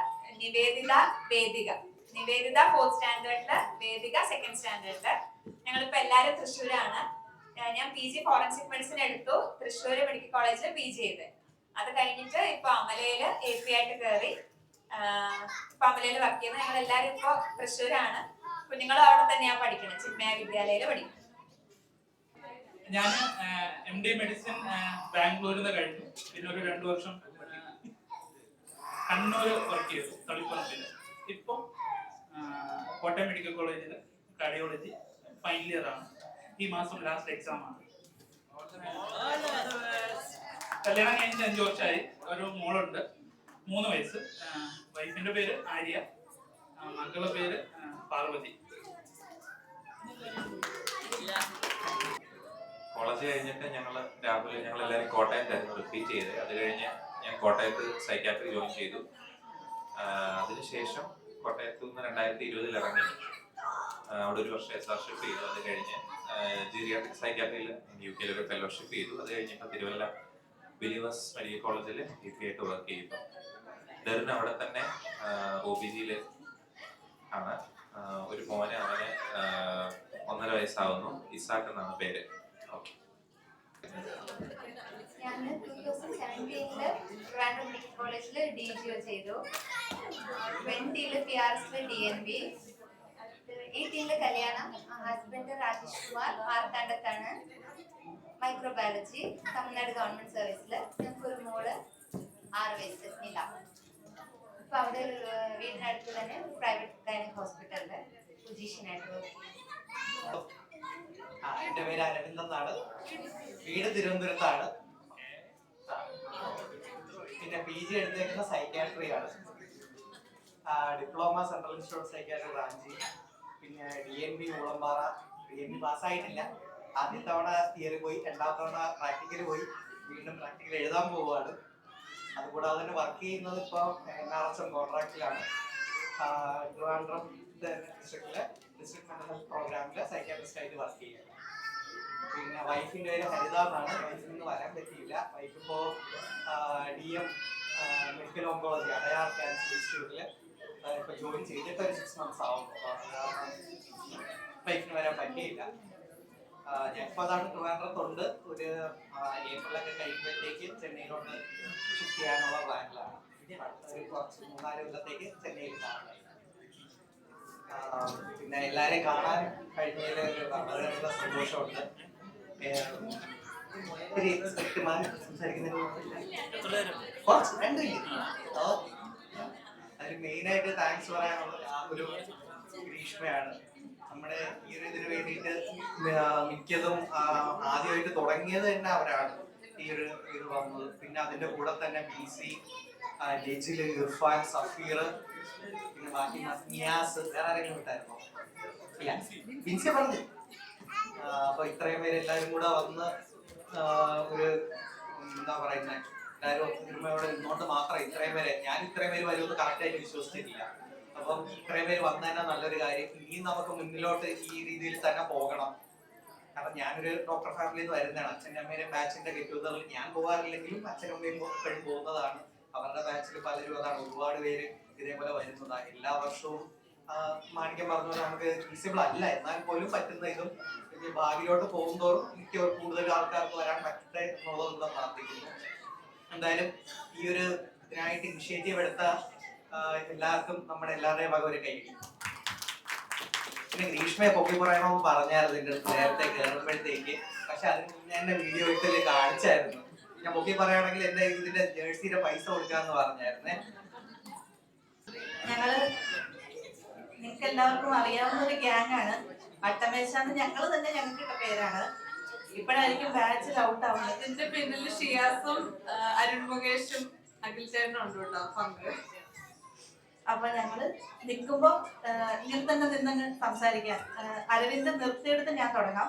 നിവേദിത, വേദിക. നിവേദിത 4th സ്റ്റാൻഡേർഡില്, വേദിക 2nd സ്റ്റാൻഡേർഡില്. ഞങ്ങളിപ്പോ എല്ലാരും തൃശ്ശൂരാണ്. ഞാൻ PG ഫോറൻസിക് മെഡിസിൻ എടുത്തു, തൃശ്ശൂര് മെഡിക്കൽ കോളേജിൽ PG ചെയ്ത്. അത് കഴിഞ്ഞിട്ട് ഇപ്പൊ അമലയില് AP ആയിട്ട് കയറി. ഇപ്പൊ അമലയിൽ വർക്ക് ചെയ്യുന്നത്. ഞങ്ങൾ എല്ലാരും ഇപ്പൊ തൃശ്ശൂരാണ്. കുഞ്ഞുങ്ങളും അവിടെ തന്നെയാ പഠിക്കുന്നത്, ചിന്മയ വിദ്യാലയില് പഠിക്കുന്നത്. ഞാൻ MD മെഡിസിൻ ബാംഗ്ലൂരിൽ നിന്ന് കഴിഞ്ഞു. പിന്നെ ഒരു 2 വർഷം കണ്ണൂർ വർക്ക് ചെയ്തു, തളിപ്പറമ്പിൽ. ഇപ്പം കോട്ടയം മെഡിക്കൽ കോളേജിൽ കാർഡിയോളജി ഫൈനൽ ഇയർ ആണ്. ഈ മാസം ലാസ്റ്റ് എക്സാം ആണ്. കല്യാണം കഴിഞ്ഞ് 5 വർഷമായി. ഒരു മോളുണ്ട്, 3 വയസ്സ്. വൈഫിന്റെ പേര് ആര്യ, മക്കളുടെ പേര് പാർവതി. കോളേജ് കഴിഞ്ഞിട്ട് രാവിലെ ഞങ്ങൾ എല്ലാവരും കോട്ടയത്തായിരുന്നു റിപ്പീറ്റ് ചെയ്ത്. അത് കഴിഞ്ഞ് ഞാൻ കോട്ടയത്ത് സൈക്കാട്രി ജോയിൻ ചെയ്തു. അതിനുശേഷം കോട്ടയത്ത് നിന്ന് 2020 ഇറങ്ങി അവിടെ ഒരു വർഷം SRship ചെയ്തു. അത് കഴിഞ്ഞ് ജീറിയാട്രിക് സൈക്കാട്രിയിൽ UK ഒരു ഫെലോഷിപ്പ് ചെയ്തു. അത് കഴിഞ്ഞിട്ട് തിരുവല്ല ബിലീവേഴ്സ് മെഡിക്കൽ കോളേജിൽ AP ആയിട്ട് വർക്ക് ചെയ്യുന്നു. ഡെറിന് അവിടെ തന്നെ OPGയിൽ ആണ്. ഒരു മോനെ, അവന് 1.5 വയസ്സാവുന്നു. ഇസാക്ക് എന്നാണ് പേര്. ഞാൻ 2017 ട്രിവാൻഡ്രം മെഡിക്കൽ കോളേജിൽ DGO ചെയ്തു. 20 PRS DNB. 18 കല്യാണം. ഹസ്ബൻഡ് രാജേഷ് കുമാർ, മാർത്താണ്ഡത്താണ്. മൈക്രോബയോളജി, തമിഴ്നാട് ഗവൺമെന്റ് സർവീസിൽ. ഞങ്ങൾക്കൊരു മോള് 6 വയസ്സ്, നില. ഇപ്പൊ അവിടെ വീടിനടുത്ത് തന്നെ പ്രൈവറ്റ് ഗൈനക് ഹോസ്പിറ്റലില് ഫിസിഷ്യനായിട്ട് വർക്ക് ചെയ്യും. എന്റെ പേര് അരവിന്ദ് എന്നാണ്. വീട് തിരുവനന്തപുരത്താണ്. പിന്നെ PG എടുത്തേക്കുന്ന സൈക്കാട്രിയാണ്. Diploma central institute of psychiatry Ranchi. പിന്നെ DNB ഊളമ്പാറ. DNB പാസ്സായിട്ടില്ല. ആദ്യ തവണ തിയറി പോയി, 2ാം തവണ പ്രാക്ടിക്കൽ പോയി. വീണ്ടും പ്രാക്ടിക്കൽ എഴുതാൻ പോവുകയാണ്. അതുകൂടാതെ തന്നെ വർക്ക് ചെയ്യുന്നത് ഇപ്പോൾ NRSM കോൺട്രാക്റ്റിലാണ്. ട്രിവാൻഡ്രം ഡിസ്ട്രിക്റ്റിലെ ഡിസ്ട്രിക്ട് മെന്റൽ ഹെൽത്ത് പ്രോഗ്രാമിലെ സൈക്കാട്രിസ്റ്റ് ആയിട്ട് വർക്ക് ചെയ്യുക. പിന്നെ വൈഫിൻ്റെ പേര് ഹരിത എന്നാണ്. വൈഫിൽ നിന്ന് വരാൻ പറ്റിയില്ല. വൈഫ് ഇപ്പോൾ DM medical oncology Adyar cancer ഇൻസ്റ്റിറ്റ്യൂട്ടിൽ ഇപ്പോൾ ജോയിൻ ചെയ്തിട്ട് ഒരു 6 months ആവും. വൈഫിന് വരാൻ പറ്റിയില്ല. ഞാനിപ്പോൾ അതാണ് ട്രിവാൻഡ്രത്തുണ്ട്. ഒരു ഏപ്രിലൊക്കെ കഴിയുമ്പോഴത്തേക്ക് ചെന്നൈയിലോട്ട് ഷിഫ്റ്റ് ചെയ്യാനുള്ള പ്ലാനിലാണ്. ഒരു കുറച്ച് 3-4 കൊല്ലത്തേക്ക് ചെന്നൈയിൽ കാണുന്നത്. പിന്നെ എല്ലാവരെയും കാണാൻ കഴിഞ്ഞതിൽ വളരെയധികം സന്തോഷമുണ്ട്. അതിൽ മെയിനായിട്ട് താങ്ക്സ് പറയാനുള്ളത് ഒരു ഗ്രീഷ്മയാണ്. നമ്മുടെ ഈ ഒരു ഇതിന് വേണ്ടിയിട്ട് മിക്കതും ആദ്യമായിട്ട് തുടങ്ങിയത് തന്നെ അവരാണ്. ഈ ഒരു ഇത് വന്നത്. പിന്നെ അതിന്റെ കൂടെ തന്നെ BC, ലെജില്, ഇർഫാൻ, സഫീർ, പിന്നെ ബാക്കി നിയാസ്, വേറെ ആരെങ്കിലും വിട്ടായിരുന്നോ? ഇല്ല, ബിൻസി പറഞ്ഞു. അപ്പൊ ഇത്രയും പേര് എല്ലാവരും കൂടെ വന്ന് ഒരു എന്താ പറയുന്നത്, എല്ലാവരും ഒത്തൊരുമയോടെ നിന്നോണ്ട് മാത്രം ഇത്രയും പേര്, ഞാൻ ഇത്രയും പേര് വരുമെന്ന് കറക്റ്റായിട്ട് വിശ്വസിച്ചിട്ടില്ല. അപ്പം ഇത്രയും പേര് വന്നു തന്നെ നല്ലൊരു കാര്യം. ഇനിയും നമുക്ക് മുന്നിലോട്ട് ഈ രീതിയിൽ തന്നെ പോകണം. കാരണം ഞാനൊരു ഡോക്ടർ ഫാമിലിയിൽ നിന്ന് വരുന്നതാണ്. അച്ഛൻ്റെ അമ്മയുടെ ബാച്ചിന്റെ ഗെറ്റ് ടുഗദറിൽ ഞാൻ പോകാറില്ലെങ്കിലും അച്ഛനും അമ്മയും എപ്പോഴും പോകുന്നതാണ്. അവരുടെ ബാച്ചിൽ പലരും അതാണ്, ഒരുപാട് പേര് ഇതേപോലെ വരുന്നതാണ്. എല്ലാ വർഷവും മാണിക്യം പറഞ്ഞ നമുക്ക് ഫീസിബിൾ അല്ല, എന്നാൽ പോലും പറ്റുന്ന ഇതും ഭാവിയിലോട്ട് പോകുന്തോറും എനിക്ക് കൂടുതൽ ആൾക്കാർക്ക് വരാൻ പറ്റട്ടെ എന്നുള്ളത് കൂടെ പ്രാർത്ഥിക്കുന്നു. എന്തായാലും ഈ ഒരു ഇതിനായിട്ട് ഇനിഷ്യേറ്റീവ് എടുത്ത എല്ലാവർക്കും നമ്മുടെ എല്ലാവരുടെയും വക ഒരു കൈ. പിന്നെ ഗ്രീഷ്മയെ പൊക്കി പറയണമെന്ന് പറഞ്ഞായിരുന്നു എൻ്റെ അടുത്ത് നേരത്തെ കയറുമ്പോഴത്തേക്ക്. പക്ഷെ അതിന് മുന്നേ എന്നെ വീഡിയോ ഇട്ടിൽ കാണിച്ചായിരുന്നു. ഞാൻ പൊക്കി പറയുകയാണെങ്കിൽ എന്റെ ഇതിന്റെ ജേഴ്സിയുടെ പൈസ കൊടുക്കാന്ന് പറഞ്ഞായിരുന്നേ. ഞങ്ങള് നിങ്ങൾക്ക് എല്ലാവർക്കും അറിയാവുന്ന ഒരു ഗ്യാങ് ആണ്. വട്ടമേശാന്ന് ഞങ്ങൾ തന്നെ ഞങ്ങൾക്ക് ഇട്ട പേരാണ്. ഇപ്പോഴായിരിക്കും ബാച്ചിൽ ഔട്ട് ആവുന്നത്. ഇതിന്റെ പിന്നിൽ ഷിയാസും അരുൺ മുകേഷും അഖിൽ ചേട്ടനും ഉണ്ട് കേട്ടോ പങ്ക്. അപ്പൊ ഞങ്ങള് നിൽക്കുമ്പോ ഇങ്ങനെ തന്നെ നിന്നങ്ങ് സംസാരിക്കാൻ. അരവിന്ദ് നിർത്തിയെടുത്ത് ഞാൻ തുടങ്ങാം.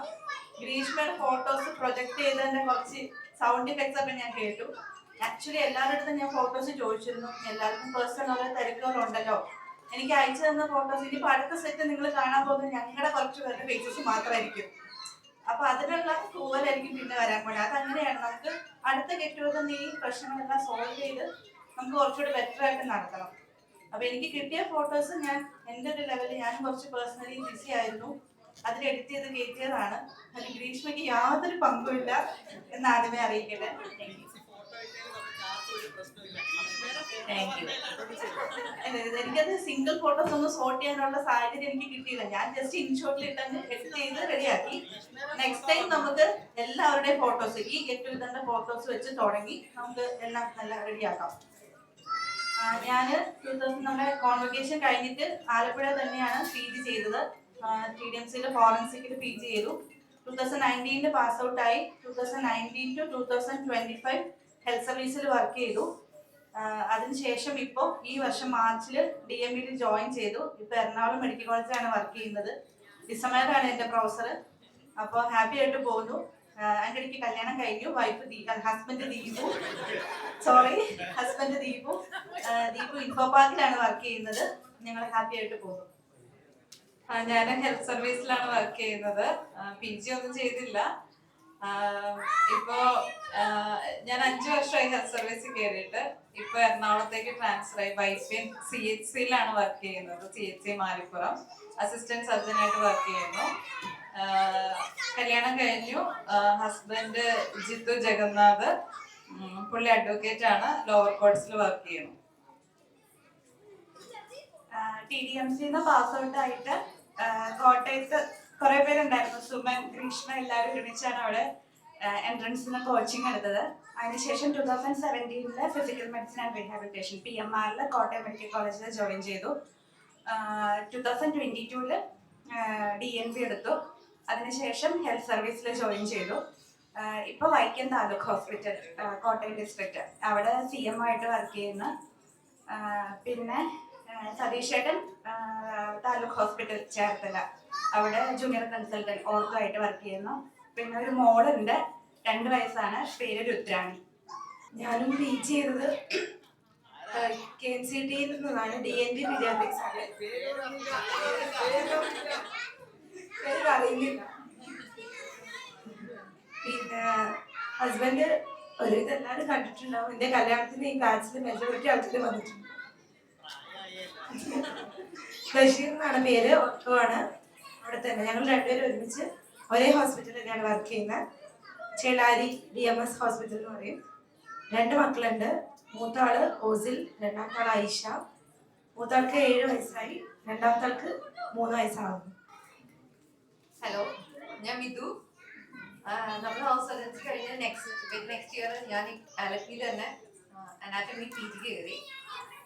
ഗ്രീഷ്മയുടെ ഫോട്ടോസ് പ്രൊജക്ട് ചെയ്തതിന്റെ കുറച്ച് സൗണ്ട് ഇഫക്ട്സ് ഒക്കെ ഞാൻ കേട്ടു. ആക്ച്വലി എല്ലാവരുടെ അടുത്തും ഞാൻ ഫോട്ടോസ് ചോദിച്ചിരുന്നു. എല്ലാവർക്കും പേഴ്സണൽ ഓരോ തിരക്കുകളുണ്ടല്ലോ. എനിക്ക് അയച്ചു തന്ന ഫോട്ടോസ് ഇനിയിപ്പോൾ അടുത്ത സെറ്റ് നിങ്ങൾ കാണാൻ പോകുന്നത് ഞങ്ങളുടെ കുറച്ച് പേരുടെ ഫേസസ് മാത്രമായിരിക്കും. അപ്പൊ അതിനുള്ള കൂവലായിരിക്കും പിന്നെ വരാൻ പോകുന്നത്. അതങ്ങനെയാണ്, നമുക്ക് അടുത്ത കെട്ടുവെന്ന് ഈ പ്രശ്നങ്ങളെല്ലാം സോൾവ് ചെയ്ത് നമുക്ക് കുറച്ചുകൂടി ബെറ്റർ ആയിട്ട് നടത്തണം. അപ്പൊ എനിക്ക് കിട്ടിയ ഫോട്ടോസ് ഞാൻ എൻ്റെ ഒരു ലെവലിൽ ഞാൻ കുറച്ച് പേഴ്സണലി ബിസി ആയിരുന്നു, അതിൽ എഡിറ്റ് ചെയ്ത് കയറ്റിയതാണ്. അതിൽ ഗ്രീഷ്മയ്ക്ക് യാതൊരു പങ്കുമില്ല എന്ന് ആദ്യമേ അറിയിക്കട്ടെ. Thank you. എനിക്കത് സിംഗിൾ ഫോട്ടോസ് ഒന്നും സോർട്ട് ചെയ്യാനുള്ള സാഹചര്യം എനിക്ക് കിട്ടിയില്ല. ഞാൻ ജസ്റ്റ് ഇൻഷോട്ടിൽ ഇട്ടങ്ങ് എഡിറ്റ് ചെയ്ത് റെഡിയാക്കി. നെക്സ്റ്റ് ടൈം നമുക്ക് എല്ലാവരുടെയും ഫോട്ടോസ്, ഈ ഗെറ്റ് ടുഗദറിന്റെ ഫോട്ടോസ് വെച്ച് തുടങ്ങി നമുക്ക് എല്ലാം നല്ല റെഡിയാക്കാം. ഞാൻ 2000 നമ്മുടെ കോൺവൊക്കേഷൻ കഴിഞ്ഞിട്ട് ആലപ്പുഴ തന്നെയാണ് PG ചെയ്തത്. TDMCയിൽ ഫോറൻസിക്കിൽ PG ചെയ്തു. 2019 പാസ് ഔട്ട് ആയി. 2019 to 2025 ഹെൽത്ത് സർവീസിൽ വർക്ക് ചെയ്തു. അതിനുശേഷം ഇപ്പോൾ ഈ വർഷം മാർച്ചിൽ DMEയിൽ ജോയിൻ ചെയ്തു. ഇപ്പോൾ എറണാകുളം മെഡിക്കൽ കോളേജിലാണ് വർക്ക് ചെയ്യുന്നത്. ഡിസംബറിലാണ് എൻ്റെ പ്രൊഫസർ. അപ്പോൾ ഹാപ്പി ആയിട്ട് പോകുന്നു. എൻ്റെ ഇടയ്ക്ക് കല്യാണം കഴിഞ്ഞു. ഹസ്ബൻഡ് ദീപു ഇൻഫോ പാർക്കിലാണ് വർക്ക് ചെയ്യുന്നത്. ഞങ്ങൾ ഹാപ്പി ആയിട്ട് പോകുന്നു. ഞാൻ ഹെൽത്ത് സർവീസിലാണ് വർക്ക് ചെയ്യുന്നത്. PG ഒന്നും ചെയ്തില്ല. ഇപ്പോ ഞാൻ 5 വർഷമായി ഹെൽത്ത് സർവീസിൽ കയറിയിട്ട്. ഇപ്പൊ എറണാകുളത്തേക്ക് ട്രാൻസ്ഫർ ആയി. വൈപ്പിൻ CHCയിലാണ് വർക്ക് ചെയ്യുന്നത്. CHC മാലിപ്പുറം അസിസ്റ്റന്റ് സർജനായിട്ട് വർക്ക് ചെയ്യുന്നു. കല്യാണം കഴിഞ്ഞു. ഹസ്ബൻഡ് ജിത്തു ജഗന്നാഥ്, പുള്ളി അഡ്വക്കേറ്റ് ആണ്, ലോവർ കോർട്സിൽ വർക്ക് ചെയ്യുന്നു. TDMCന്ന് പാസ് ഔട്ട് ആയിട്ട് കോട്ടയത്ത് കുറെ പേരുണ്ടായിരുന്നു. സുമൻ, ഗ്രീഷ്മ എല്ലാവരും ഒരുമിച്ചാണ് അവിടെ എൻട്രൻസിന് കോച്ചിങ് എടുത്തത്. അതിനുശേഷം 2017 ഫിസിക്കൽ മെഡിസിൻ ആൻഡ് റീഹാബിലിറ്റേഷൻ PMRൽ കോട്ടയം മെഡിക്കൽ കോളേജിൽ ജോയിൻ ചെയ്തു. 2022 DNB എടുത്തു. അതിനുശേഷം ഹെൽത്ത് സർവീസിൽ ജോയിൻ ചെയ്തു. ഇപ്പോൾ വൈക്കം താലൂക്ക് ഹോസ്പിറ്റൽ, കോട്ടയം ഡിസ്ട്രിക്റ്റ്, അവിടെ CM ആയിട്ട് വർക്ക് ചെയ്യുന്നു. പിന്നെ സതീഷേട്ടൻ താലൂക്ക് ഹോസ്പിറ്റൽ ചേർത്തല, അവിടെ ജൂനിയർ കൺസൾട്ടന്റ് ഓർത്തോ ആയിട്ട് വർക്ക് ചെയ്യുന്നു. പിന്നെ ഒരു മോളുണ്ട്, 2 വയസ്സാണ്, പേര് രുദ്രാണി. ഞാനും PG ചെയ്തത് KNCTയിൽ നിന്നാണ്. DNB പീഡിയാട്രിക്സ് ആണ്. അറിയില്ല. പിന്നെ ഹസ്ബൻഡ് ഒരു ഇതെല്ലാവരും കണ്ടിട്ടുണ്ടാവും. എൻ്റെ കല്യാണത്തിന് ഈ ബാച്ചിൽ മെജോറിറ്റി ആൾക്കാർ വന്നിട്ടുണ്ട്. ബഷീർ എന്നാണ് പേര്, ഓട്ടോ ആണ്. അവിടെ തന്നെ ഞങ്ങൾ രണ്ടുപേരും ഒരുമിച്ച് ഒരേ ഹോസ്പിറ്റലിൽ തന്നെയാണ് വർക്ക് ചെയ്യുന്നത്. ചേളാരി DMS ഹോസ്പിറ്റൽ എന്ന് പറയും. 2 മക്കളുണ്ട്. മൂത്ത ആള് ഓസിൽ, രണ്ടാമത്തെ ആൾ ഐഷ. മൂത്താൾക്ക് 7 വയസ്സായി, രണ്ടാമത്തെ ആൾക്ക് 3 വയസ്സാകുന്നു. ഹലോ, ഞാൻ മിതു. നമ്മൾ ഹൗസ് സർജൻസി കഴിഞ്ഞ് നെക്സ്റ്റ് ഇയർ ഞാൻ ആലപ്പിയിൽ തന്നെ അനാറ്റമി PG കയറി.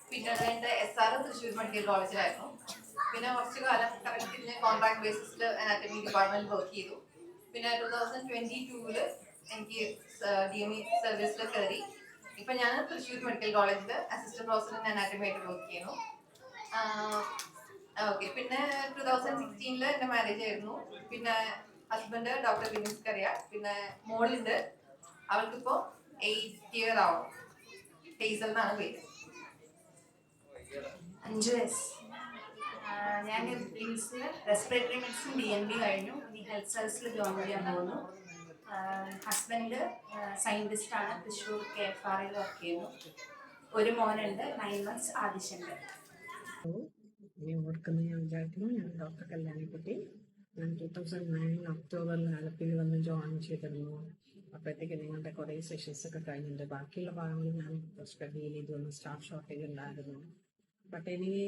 പിന്നെ എൻ്റെ SR തൃശ്ശൂർ മെഡിക്കൽ കോളേജിലായിരുന്നു. പിന്നെ കുറച്ച് കാലം കറക്റ്റ് കോൺട്രാക്ട് ബേസിസിൽ അനാറ്റമി ഡിപ്പാർട്ട്മെന്റിൽ വർക്ക് ചെയ്തു. പിന്നെ 2022 എനിക്ക് DME സർവീസിൽ കയറി. ഇപ്പം ഞാൻ തൃശ്ശൂർ മെഡിക്കൽ കോളേജിൽ അസിസ്റ്റന്റ് പ്രൊഫസർ ഇൻ അനാറ്റമി ആയിട്ട് വർക്ക് ചെയ്യുന്നു. ഓക്കെ. പിന്നെ 2016 എൻ്റെ മാരേജ് ആയിരുന്നു. പിന്നെ ഹസ്ബൻഡ് ഡോക്ടർ ബിനിസ് കറിയ. പിന്നെ മോളുണ്ട്, അവൾക്കിപ്പോൾ 8 ഇയർ ആവും. ഹേസൽ എന്നാണ് പേര്. 5 വയസ്സ്. ഞാൻ ലിംസിൽ റെസ്പിറേറ്ററി മെഡിസിൻ DNB കഴിഞ്ഞു. ഇനി ഹെൽത്ത് സർവീസിൽ ജോയിൻ ചെയ്യാൻ പോകുന്നു. ഹസ്ബൻഡ് സയൻറ്റിസ്റ്റാണ്, തൃശ്ശൂർ KFRയിൽ വർക്ക് ചെയ്യുന്നു. ഒരു മോനുണ്ട്, 9 months, ആദിശങ്കർ. ഓർക്കുന്ന ഞാൻ വിചാരിക്കുന്നു. ഞാൻ ഡോക്ടർ കല്യാണിക്കുട്ടി. ഞാൻ 2009 ഒക്ടോബറിൽ ആലപ്പിയിൽ വന്ന് ജോയിൻ ചെയ്തിരുന്നു. അപ്പോഴത്തേക്ക് നിങ്ങളുടെ കുറേ സെഷൻസ് ഒക്കെ കഴിഞ്ഞിട്ടുണ്ട്. ബാക്കിയുള്ള ഭാഗങ്ങൾ ഞാൻ സ്റ്റഡി ചെയ്തു വന്നു. സ്റ്റാഫ് ഷോർട്ടേജ് ഉണ്ടായിരുന്നു. But anyway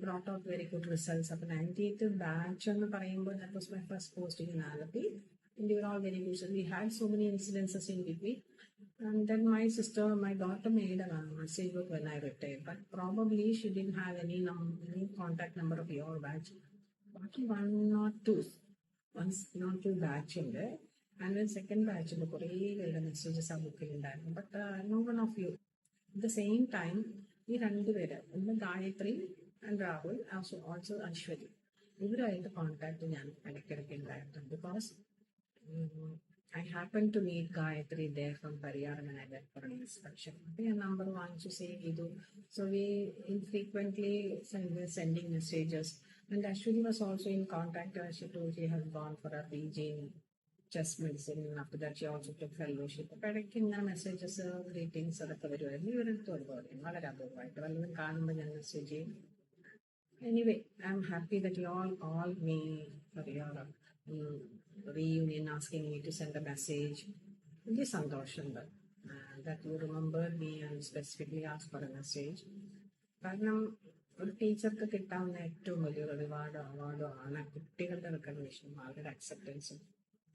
brought out very good results. അപ്പോൾ 98th ബാച്ച് എന്ന് പറയുമ്പോൾ that was my first posting in Alleppey. And they were all very good. So we had so many incidences in between. And then my daughter made a message when I retired. But probably she didn't have any contact number of your batch. Only 1 or 2 batch in there. And then second batch in the messages are booking in that. But no one of you. At the same time, we run together. Gayatri and Rahul, also Ashwati. ഇവരായിട്ട് contact ഞാൻ ഇടയ്ക്കിടയ്ക്ക് ഉണ്ടായിട്ടുണ്ട്. Because I happened to meet Gayatri there from Pariyar when I went for an inspection. I number one to say Idu. So we infrequently sending messages. And Ashwini was also in contact. She told she has gone for a PG in chest medicine. And after that, she also took fellowship. But I can messages, greetings, message. Anyway, I'm happy that you all called me for your reunion, asking me to send a message. Really sandosham that you remembered me and specifically asked for a message. കാരണം ഒരു ടീച്ചർക്ക് കിട്ടാവുന്ന ഏറ്റവും വലിയൊരു അവാർഡോ ആണ് കുട്ടികളുടെ റെക്കഗ്നിഷനും അവരുടെ അക്സെപ്റ്റൻസും.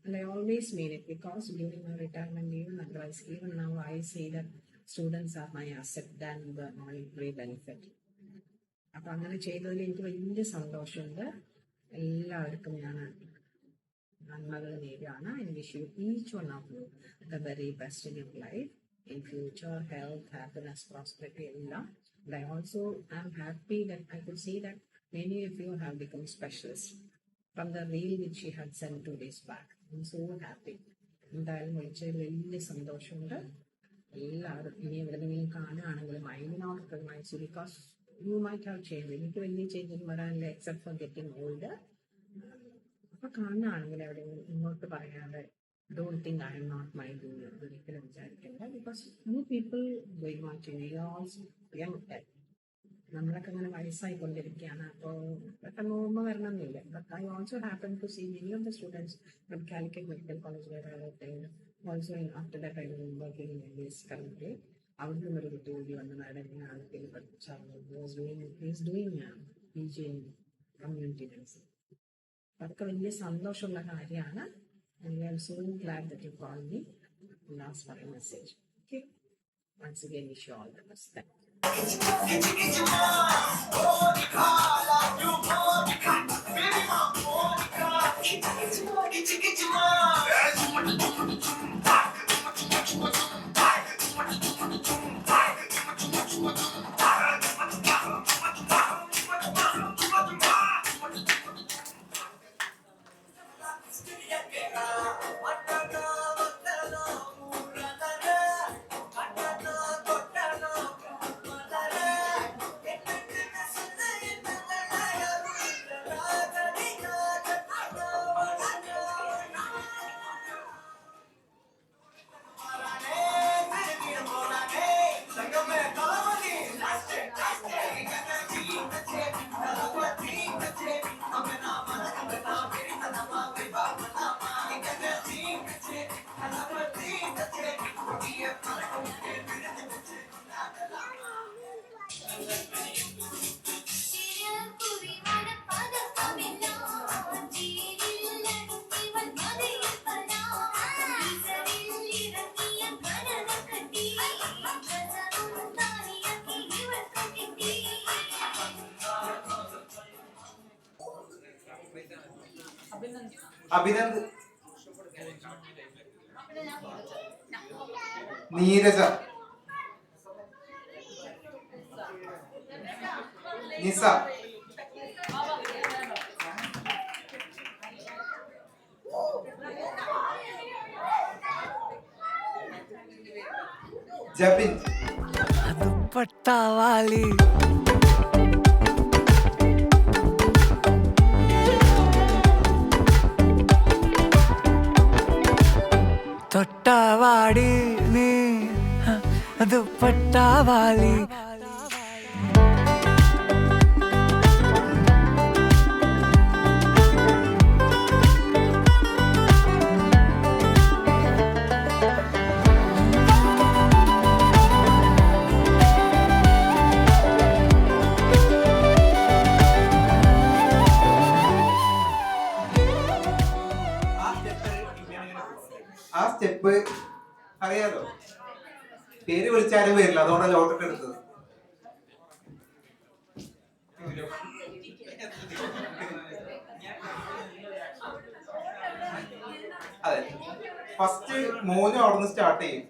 And I always mean it because during my retirement, even otherwise, even now, I see that students are my asset than the monetary benefit. അപ്പം അങ്ങനെ ചെയ്തതിൽ എനിക്ക് വലിയ സന്തോഷമുണ്ട്. എല്ലാവർക്കും ഞാൻ നന്മകൾ നേരുകയാണ്. I wish you each one of you the very best in your life, in future, health, happiness, prosperity, എല്ലാം. But I also am happy that I could see that many of you have become specialists from the reel which she had sent 2 days back. I'm so happy. എന്തായാലും വിളിച്ചതിൽ വലിയ സന്തോഷമുണ്ട്. എല്ലാവരും ഇനി എവിടെയെങ്കിലും കാണുകയാണെങ്കിലും I will not recognize you because you might have changed. എനിക്ക് വലിയ changes വരാനില്ല എക്സെപ്റ്റ് ഫോർ ഗെറ്റിംഗ് ഓൾഡർ. അപ്പൊ കാണുകയാണെങ്കിൽ എവിടെയെങ്കിലും ഇങ്ങോട്ട് പറയാതെ don't think I am not minding you. ഒരിക്കലും വിചാരിക്കണ്ട. Because new people going on to young time. നമ്മളൊക്കെ അങ്ങനെ വയസ്സായിക്കൊണ്ടിരിക്കുകയാണ്. അപ്പോൾ പെട്ടെന്ന് ഓർമ്മ വരണമെന്നില്ല. But I also happen to see many of the students from Calicut medical college വരെ also after that I was working in MBS current. അവിടുന്ന് ഒരു കുട്ടി കൂടി വന്ന് മാഡം ആലപ്പുഴയിൽ പഠിപ്പിച്ചാണ് PG in community nursing. അതൊക്കെ വലിയ സന്തോഷമുള്ള കാര്യമാണ്. And I am so glad that you called me and asked for a message. Okay. Once again, wish you all the best. Thank you. Abhinand, Neeraja, നിസ, ജബിൻ, പട്ടാവാലി തൊട്ടാവാടി നീ ദുപ്പട്ടാവാലി ആ സ്റ്റെപ്പ് അറിയാലോ, പേര് വിളിച്ചാലും വരില്ല, അതുകൊണ്ടാണ് ലോട്ടറി എടുത്തത്. അതെ, ഫസ്റ്റ് മോനും അവിടെ നിന്ന് സ്റ്റാർട്ട് ചെയ്യും.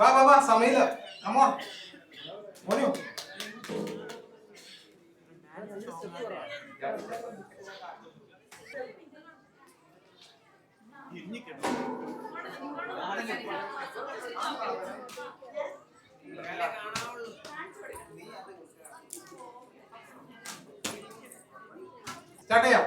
വാ വാ വാ, സമയമില്ല, അമ്മോ മോനോ. സ്റ്റാർട്ട് ചെയ്യാം.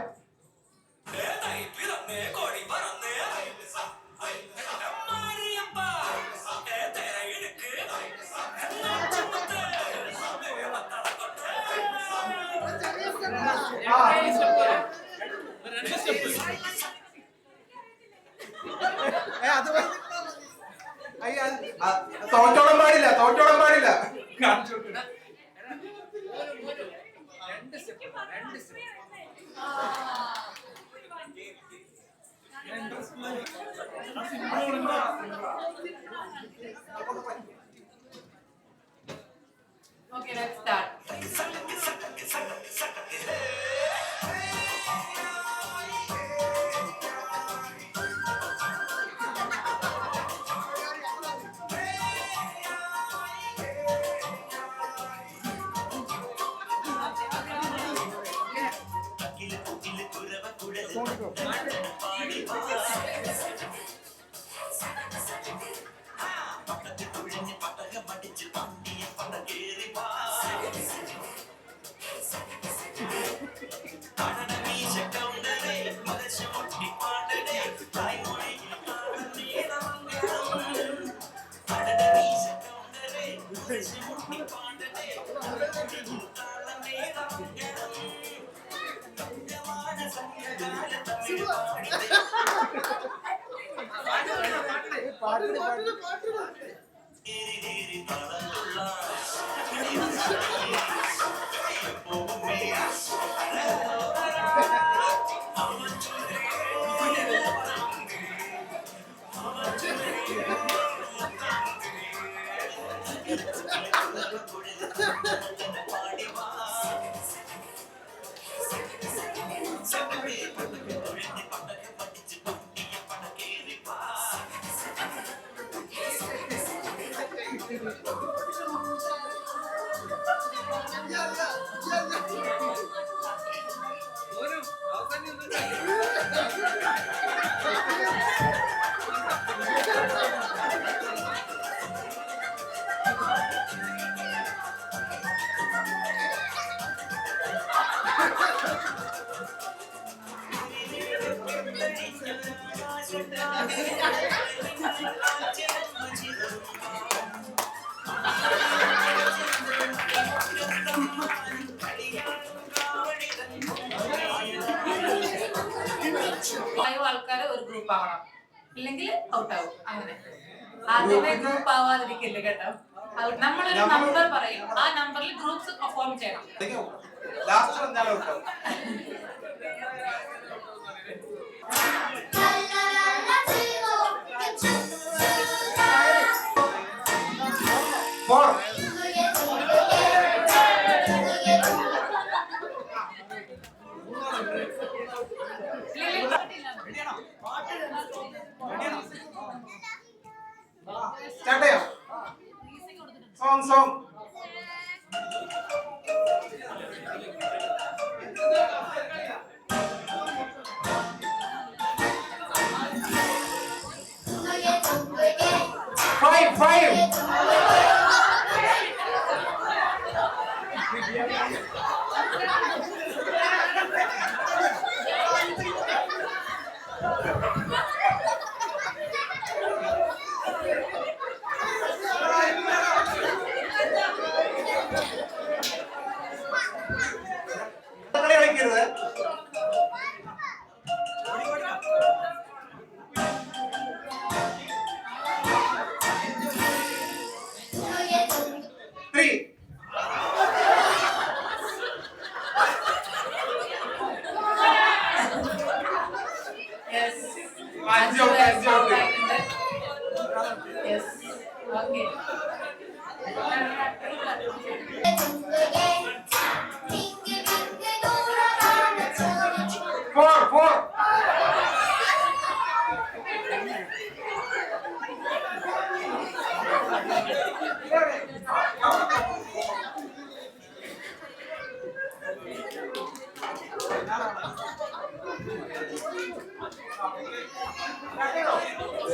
തോറ്റോളം പാടില്ല, തോറ്റോളം പാടില്ല. Okay, let's start. ആൾക്കാരെ ഒരു ഗ്രൂപ്പ് ആവണം, ഇല്ലെങ്കിൽ ഔട്ട് ആവും. അങ്ങനെ ആദ്യമേ ഗ്രൂപ്പ് ആവാതിരിക്കില്ല കേട്ടോ. നമ്മളൊരു നമ്പർ പറയും, ആ നമ്പറിൽ ഗ്രൂപ്പ്സ് പെർഫോം ചെയ്യണം. സ്റ്റാർട്ട് ചെയ്യാം. സോങ് 5 കളിക്കരുത്.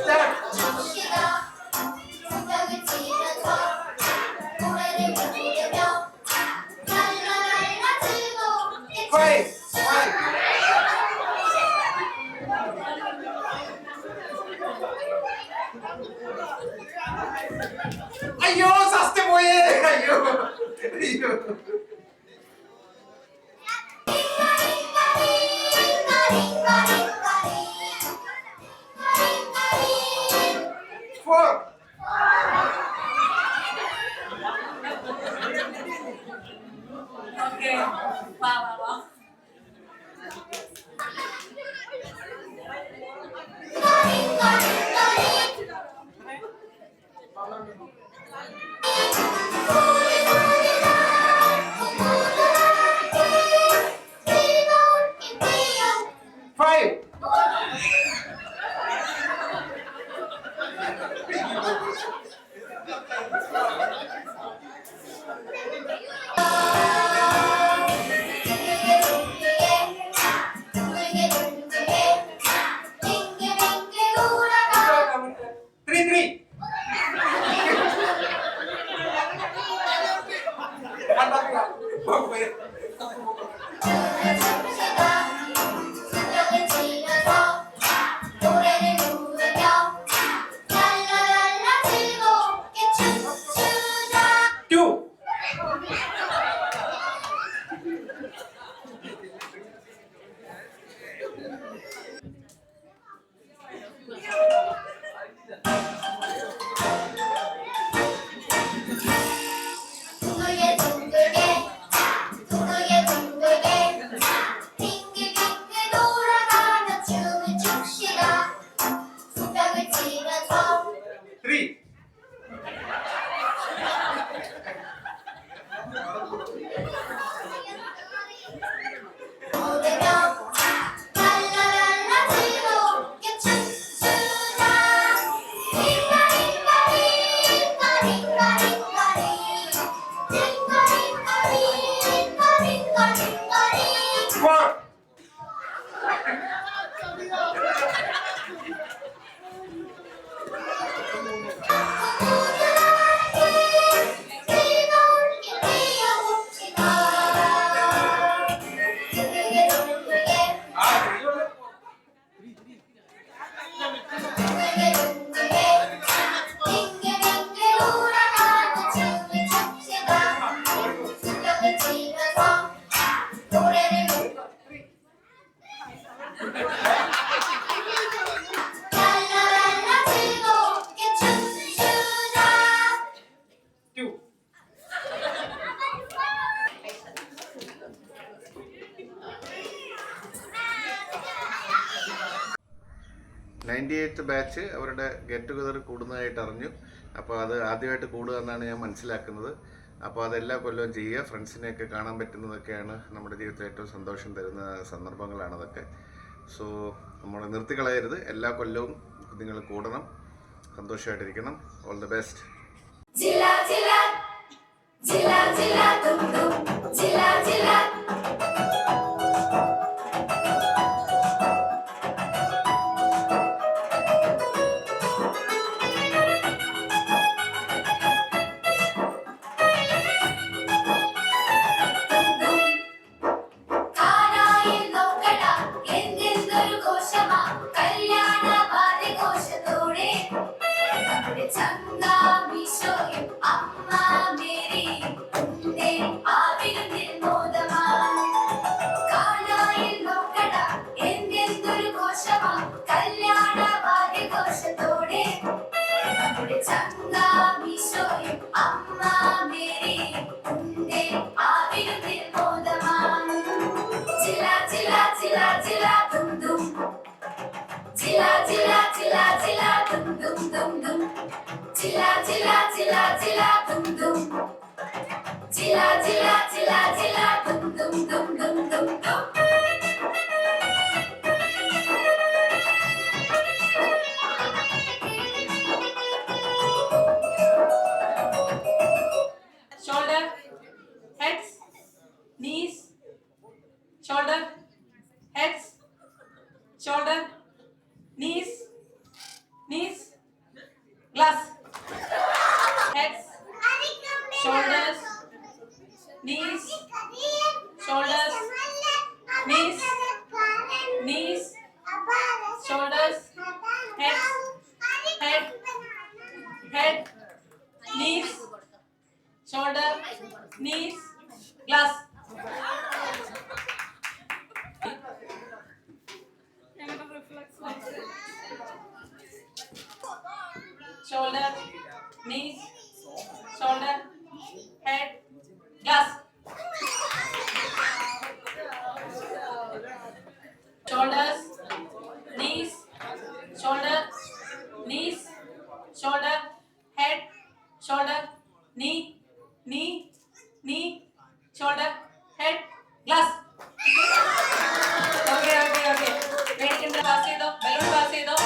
Start. അയ്യോ സസ്റ്റം പോയേ. അയ്യോ അയ്യോ. Okay. Wow. ബാച്ച് അവരുടെ ഗെറ്റ് ടുഗദർ കൂടുന്നതായിട്ട് അറിഞ്ഞു. അപ്പോൾ അത് ആദ്യമായിട്ട് കൂടുക എന്നാണ് ഞാൻ മനസ്സിലാക്കുന്നത്. അപ്പോൾ അതെല്ലാ കൊല്ലവും ചെയ്യുക. ഫ്രണ്ട്സിനെയൊക്കെ കാണാൻ പറ്റുന്നതൊക്കെയാണ് നമ്മുടെ ജീവിതത്തിൽ ഏറ്റവും സന്തോഷം തരുന്ന സന്ദർഭങ്ങളാണ് അതൊക്കെ. സോ നമ്മൾ നിർത്തിക്കളയരുത്. എല്ലാ കൊല്ലവും നിങ്ങൾ കൂടണം, സന്തോഷമായിട്ടിരിക്കണം. All the best. Shoulder, heads, knees, shoulder, heads, shoulder, knees, glass, heads, shoulders, knees, shoulders, knees, shoulders, head, head, knees, shoulder, knees, glass. Shoulder, knees, shoulder, head, glass. Shoulders, knees, shoulder, knees, shoulder, head, shoulder, knee, shoulder, head, glass. Okay. Medicine pass ചെയ്തോ, balloon pass ചെയ്തോ.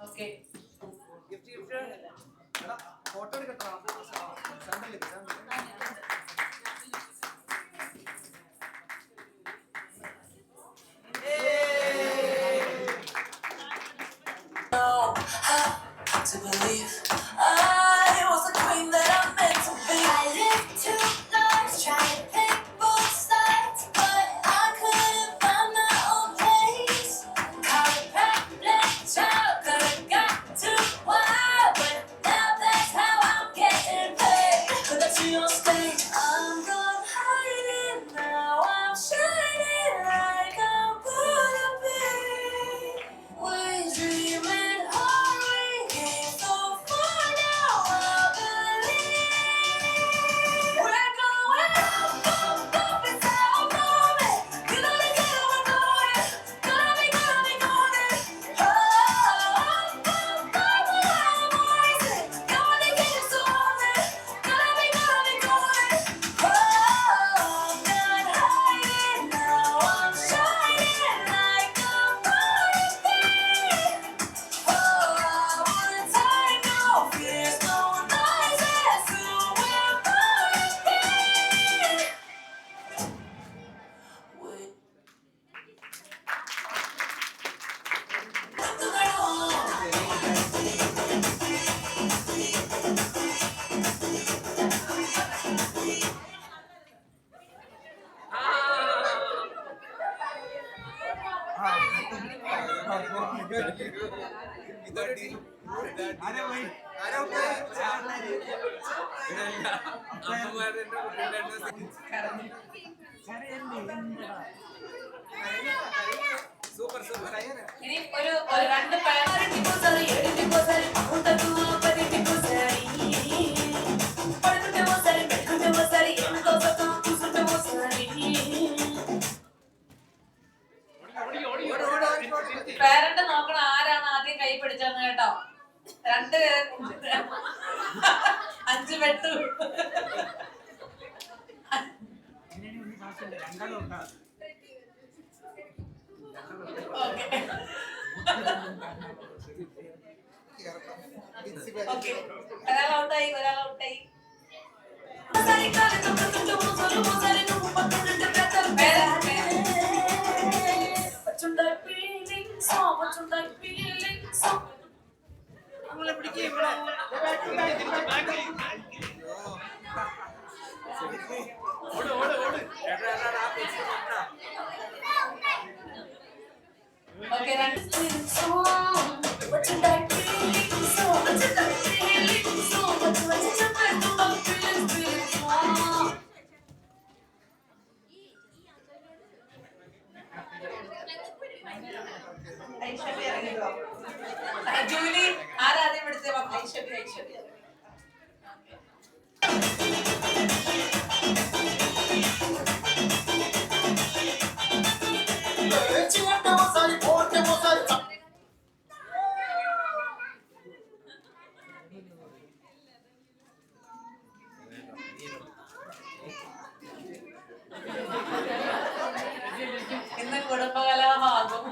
Okay. To believe I was the queen that I'm meant to be. I lived 2 lives trying to pick both sides, but I couldn't find my own place. Caught a pregnant child, could've got too wild, but now that's how I'm getting paid. But that's your stage. I'm gone hiding now. I'm shining like I'm gonna be. We're dreaming hard. We came so far now. ഇനി ഒരു രണ്ട് parent നോക്കണം ആരാണ് ആദ്യം കൈ പിടിച്ചതെന്ന് കേട്ടോ. 2 5 വെട്ടു. ഒരാൾ ഔട്ടായി. ജൂലി ആരാദ്യം എടുത്തേ? ഐശ്വര്യ. ഇന്ന് കുടുംബകലാഭാഗം.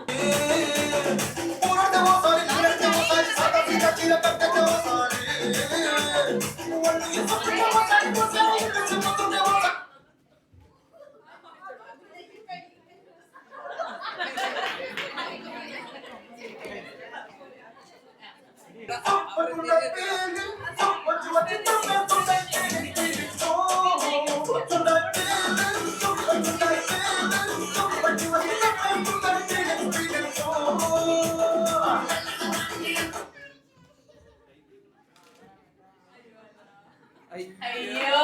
അയ്യോ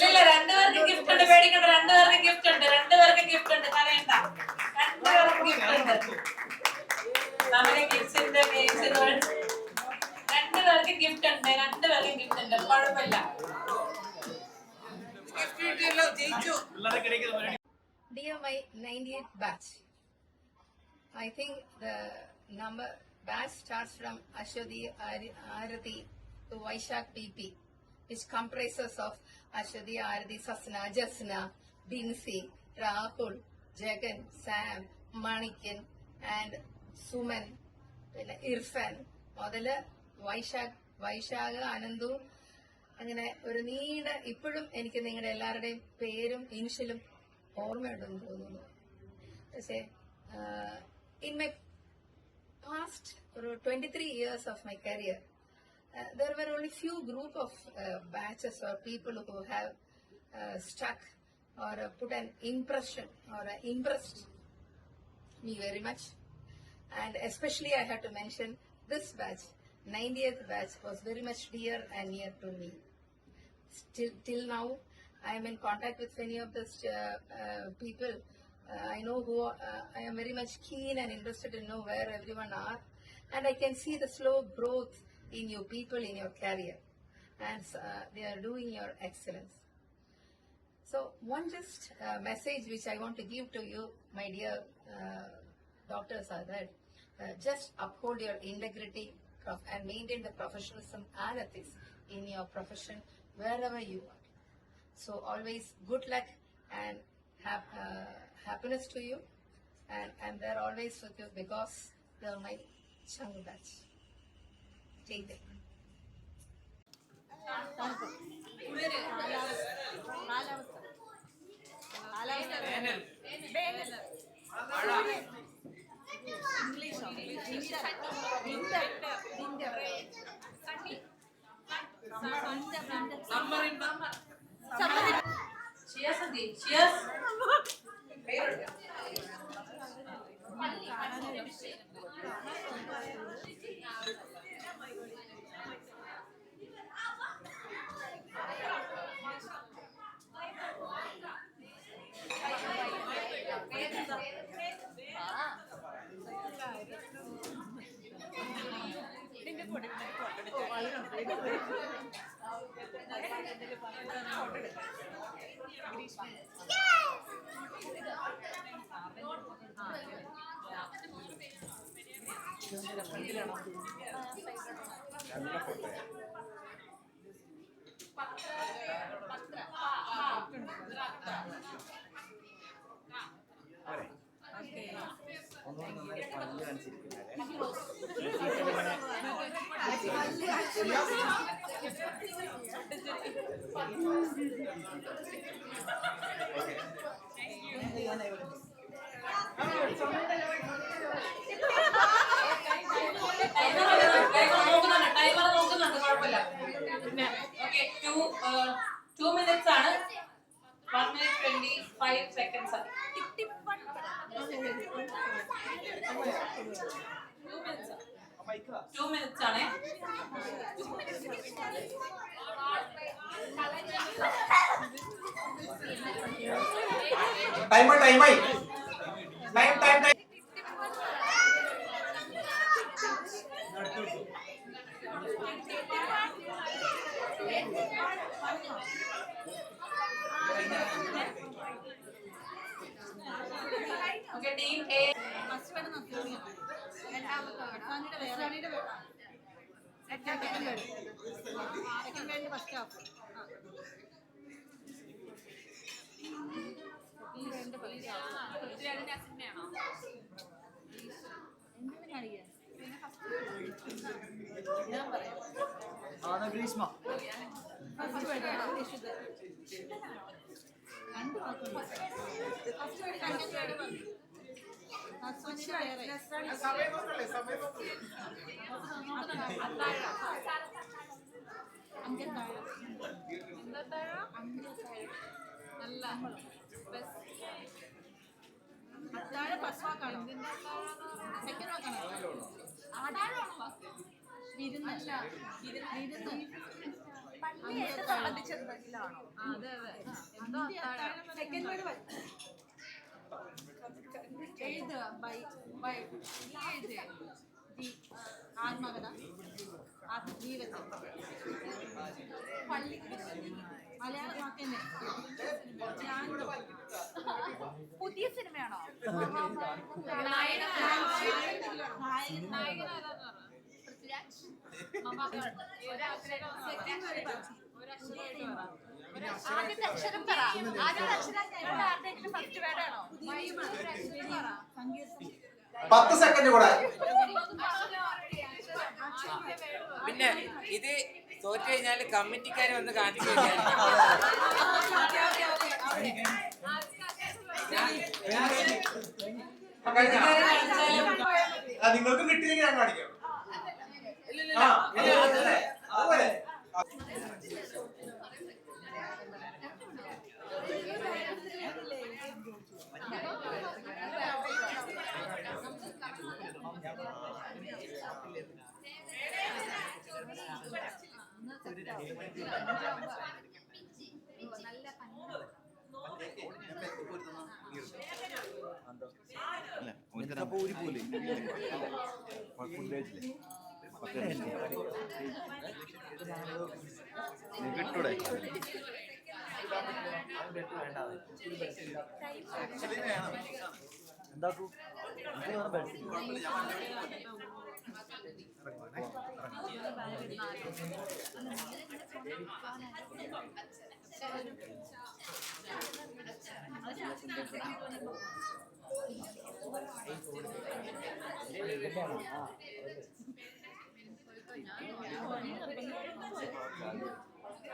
ഇല്ല 2 പേർക്ക് ഗിഫ്റ്റ് ഉണ്ട്. പേടിക്കണ്ട. 2 പേർക്ക് ഗിഫ്റ്റ് ഉണ്ട്. കരയണ്ട. 2 പേർക്ക് ഗിഫ്റ്റ് ഉണ്ട്. നമ്മുടെ ഗിഫ്റ്റിന്റെ പേജിന് 2 പേർക്ക് ഗിഫ്റ്റ് ഉണ്ട്. കുഴപ്പമില്ല. Dear my 98th batch, I think the number batch starts from Ashwadi Arathi to Vaishak PP, which comprises of Ashwadi Arathi, Sasna, Jasna, Binsi, Rahul, Jagan, Sam, Manikan, and Suman, Irfan, മുതല് വൈശാഖ് അനന്തു, അങ്ങനെ ഒരു നീണ്ട ഇപ്പോഴും എനിക്ക് നിങ്ങളുടെ എല്ലാവരുടെയും പേരും ഇനിഷ്യലും ഓർമ്മയുണ്ടെന്ന് തോന്നുന്നു. പക്ഷേ in my past 23 years of my career, there were only few group of batches or people who have stuck or put an impression or impressed me very much. And especially I have to mention this batch, 90th batch, was very much dear and near to me. Till now, I am in contact with many of these people. I know who I am very much keen and interested to know where everyone are, and I can see the slow growth in you people in your career, and they are doing your excellence. So one just message which I want to give to you, my dear doctors, are that just uphold your integrity and maintain the professionalism and ethics in your profession wherever you are. So always good luck and have happiness to you, and they're always with you because they're my Changu batch. Take them. 2 minutes ആണ് 1 minute 25 seconds ആണ് 2 minutes ആണ് ടൈമായി time Okay, team A. Greeshma പുതിയ സിനിമയാണോ? ആദ്യത്തെ അക്ഷരം പറ. ആദ്യത്തെ അക്ഷരം ആരുടെയെങ്കിലും ഫസ്റ്റ് വേർഡ് ആണോ? 10 സെക്കൻഡ് കൂടെ. പിന്നെ ഇത് തോറ്റു കഴിഞ്ഞാൽ കമ്മിറ്റിക്കാർ വന്ന് കാണിച്ചു നിങ്ങൾക്ക് കിട്ടിയില്ലെങ്കിൽ ഞാൻ കാണിക്കാം. അതുപോലെ കിട്ടൂടെ എന്താക്കൂ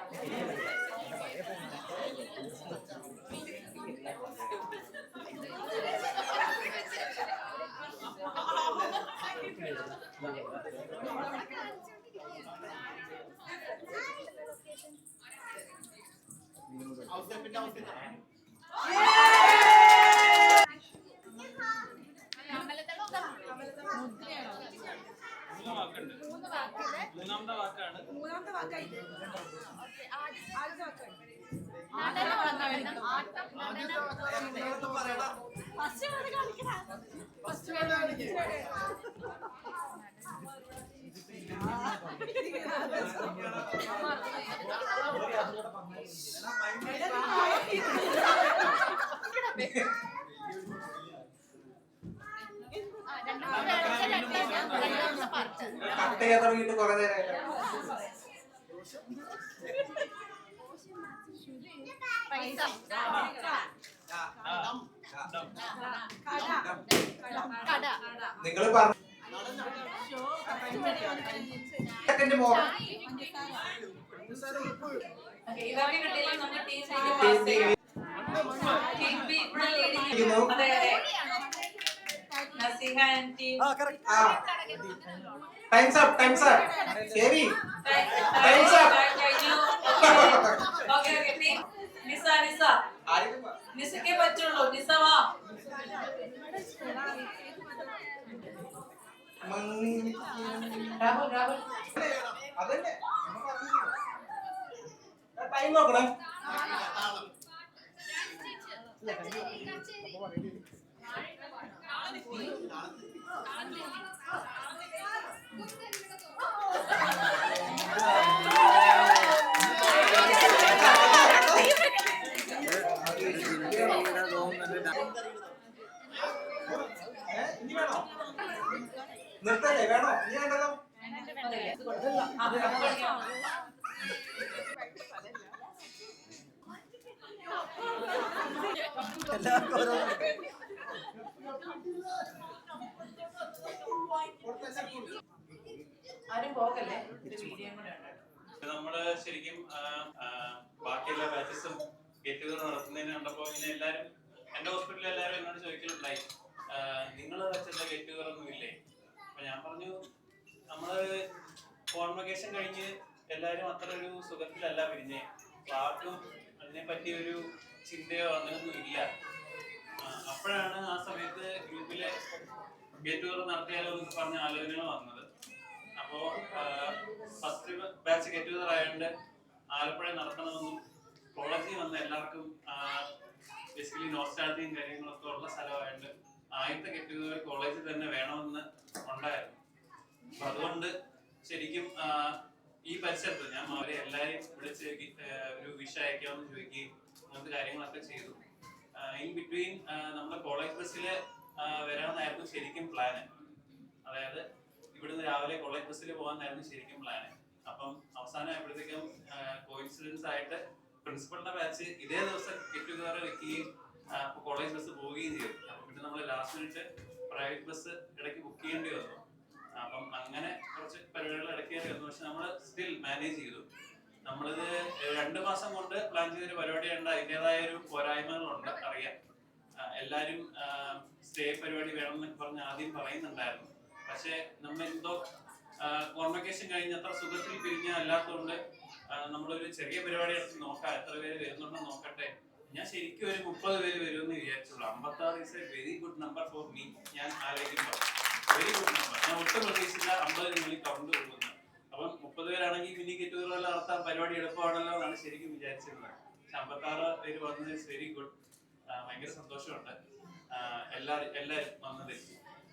ആ മൂന്നാമത്തെ വാക്കാണ്. കട്ട് ചെയ്യാൻ തുടങ്ങിയിട്ട് കുറെ നേരമായില്ല. നിങ്ങൾ പറഞ്ഞു Time's up. Sherry. Time's up. Okay, team. Nisa. Nisake bachullo. Nisa va. Rahul. അതല്ലേ ടൈം നോക്കണം. നിർത്തല്ലേ വേണോ? ഇനി വേണ്ടല്ലോ. ആരും പോകല്ലേ, ഒരു വീഡിയോ കൂടെ ഉണ്ട്. നമ്മള് ശരിക്കും ബാക്കിയെല്ലാ ബാച്ചസും ഗെറ്റ് ടുഗദർ നടത്തുന്നതിന് കണ്ടപ്പോൾ ഇങ്ങനെ എല്ലാവരും എൻ്റെ ഹോസ്പിറ്റലിൽ എല്ലാവരും എന്നോട് ചോദിക്കലുണ്ടായി, നിങ്ങൾ വെച്ചെന്താ ഗെറ്റ് ടുഗദർ ഒന്നും ഇല്ലേ? അപ്പൊ ഞാൻ പറഞ്ഞു, നമ്മള് കോൺവക്കേഷൻ കഴിഞ്ഞ് എല്ലാവരും അത്ര ഒരു സുഖത്തിലല്ല പിരിഞ്ഞേ. അപ്പൊ ആർക്കും അതിനെ പറ്റിയൊരു ചിന്തയോ അങ്ങനെയൊന്നും ഇല്ല. അപ്പോഴാണ് ആ സമയത്ത് ഗ്രൂപ്പിലെ ഗെറ്റ് ടുഗദർ നടത്തിയാലോ എന്ന് പറഞ്ഞ ആലോചനകൾ വന്നത്. അപ്പോൾ ഫസ്റ്റ് ബാച്ച് ഗെറ്റ് ടുഗദർ ആയതുകൊണ്ട് ആലപ്പുഴ നടത്തണമെന്നും കോളേജിൽ വന്ന എല്ലാവർക്കും ബേസിക്കലി നോസ്റ്റാൾജിയും കാര്യങ്ങളൊക്കെ ഉള്ള സ്ഥലമായതുകൊണ്ട് ആദ്യത്തെ ഗെറ്റ് ടുഗദർ കോളേജിൽ തന്നെ വേണമെന്ന് ഉണ്ടായിരുന്നു. അപ്പൊ അതുകൊണ്ട് ശരിക്കും ഈ പരിസരത്ത് ഞാൻ അവരെ എല്ലാവരെയും വിളിച്ച് ഒരു വിഷ് അയക്കാമെന്ന് ചോദിക്കുകയും അങ്ങനത്തെ കാര്യങ്ങളൊക്കെ ചെയ്തു. ഇൻ ബിറ്റ്വീൻ നമ്മുടെ കോളേജ് ബസ്സിൽ വരാമെന്നായിരുന്നു ശരിക്കും പ്ലാന്. അതായത് ഇവിടുന്ന് രാവിലെ കോളേജ് ബസ്സിൽ പോകാനായിരുന്നു ശരിക്കും പ്ലാന്. അപ്പം അവസാനം ആയപ്പോഴത്തേക്കും കോയിൻസിഡൻസ് ആയിട്ട് പ്രിൻസിപ്പളിന്റെ ബാച്ച് ഇതേ ദിവസം ഗെറ്റ് ടുഗദർ വെക്കുകയും കോളേജ് ബസ് പോവുകയും ചെയ്തു. അപ്പൊ പിന്നെ നമ്മൾ ലാസ്റ്റ് മിനിറ്റ് പ്രൈവറ്റ് ബസ് ഇടയ്ക്ക് ബുക്ക് ചെയ്യേണ്ടി വന്നു. അപ്പം അങ്ങനെ കുറച്ച് പരിപാടികൾ ഇടയ്ക്ക് വന്നു. പക്ഷെ നമ്മൾ സ്റ്റിൽ മാനേജ് ചെയ്തു. നമ്മളിത് 2 മാസം കൊണ്ട് പ്ലാൻ ചെയ്തൊരു പരിപാടിയുണ്ട്. അതിൻ്റെതായ ഒരു പോരായ്മകളുണ്ട്, അറിയാം. എല്ലാവരും സ്റ്റേ പരിപാടി വേണമെന്നൊക്കെ പറഞ്ഞ് ആദ്യം പറയുന്നുണ്ടായിരുന്നു. പക്ഷെ നമ്മൾ എന്തോ കോൺവക്കേഷൻ കഴിഞ്ഞ് അത്ര സുഖത്തിൽ പിരിഞ്ഞ അല്ലാത്തതുകൊണ്ട് നമ്മളൊരു ചെറിയ പരിപാടി എടുത്ത് നോക്കാം, എത്ര പേര് വരുന്നുണ്ടോ നോക്കട്ടെ. ഞാൻ ശരിക്കും ഒരു 30 പേര് വരുമെന്ന് വിചാരിച്ചുള്ളൂ. 56 is A very good number for me. ഞാൻ ആലോചിക്കുമ്പോൾ വെരി ഗുഡ് നമ്പർ. ഞാൻ ഒട്ടും പ്രതീക്ഷിച്ചില്ല 50 കൗണ്ട് കൊടുക്കുന്നത്. അപ്പം 30 പേരാണെങ്കിൽ മിനി ഗെറ്റ് ടുഗദർ നടത്താൻ പരിപാടി എളുപ്പമാണല്ലോ എന്നാണ് ശരിക്കും വിചാരിച്ചിരുന്നത്. പക്ഷെ 56 പേര് വന്നത് ഇസ് വെരി ഗുഡ്. ഭയങ്കര സന്തോഷമുണ്ട് എല്ലാവരും വന്നതിൽ.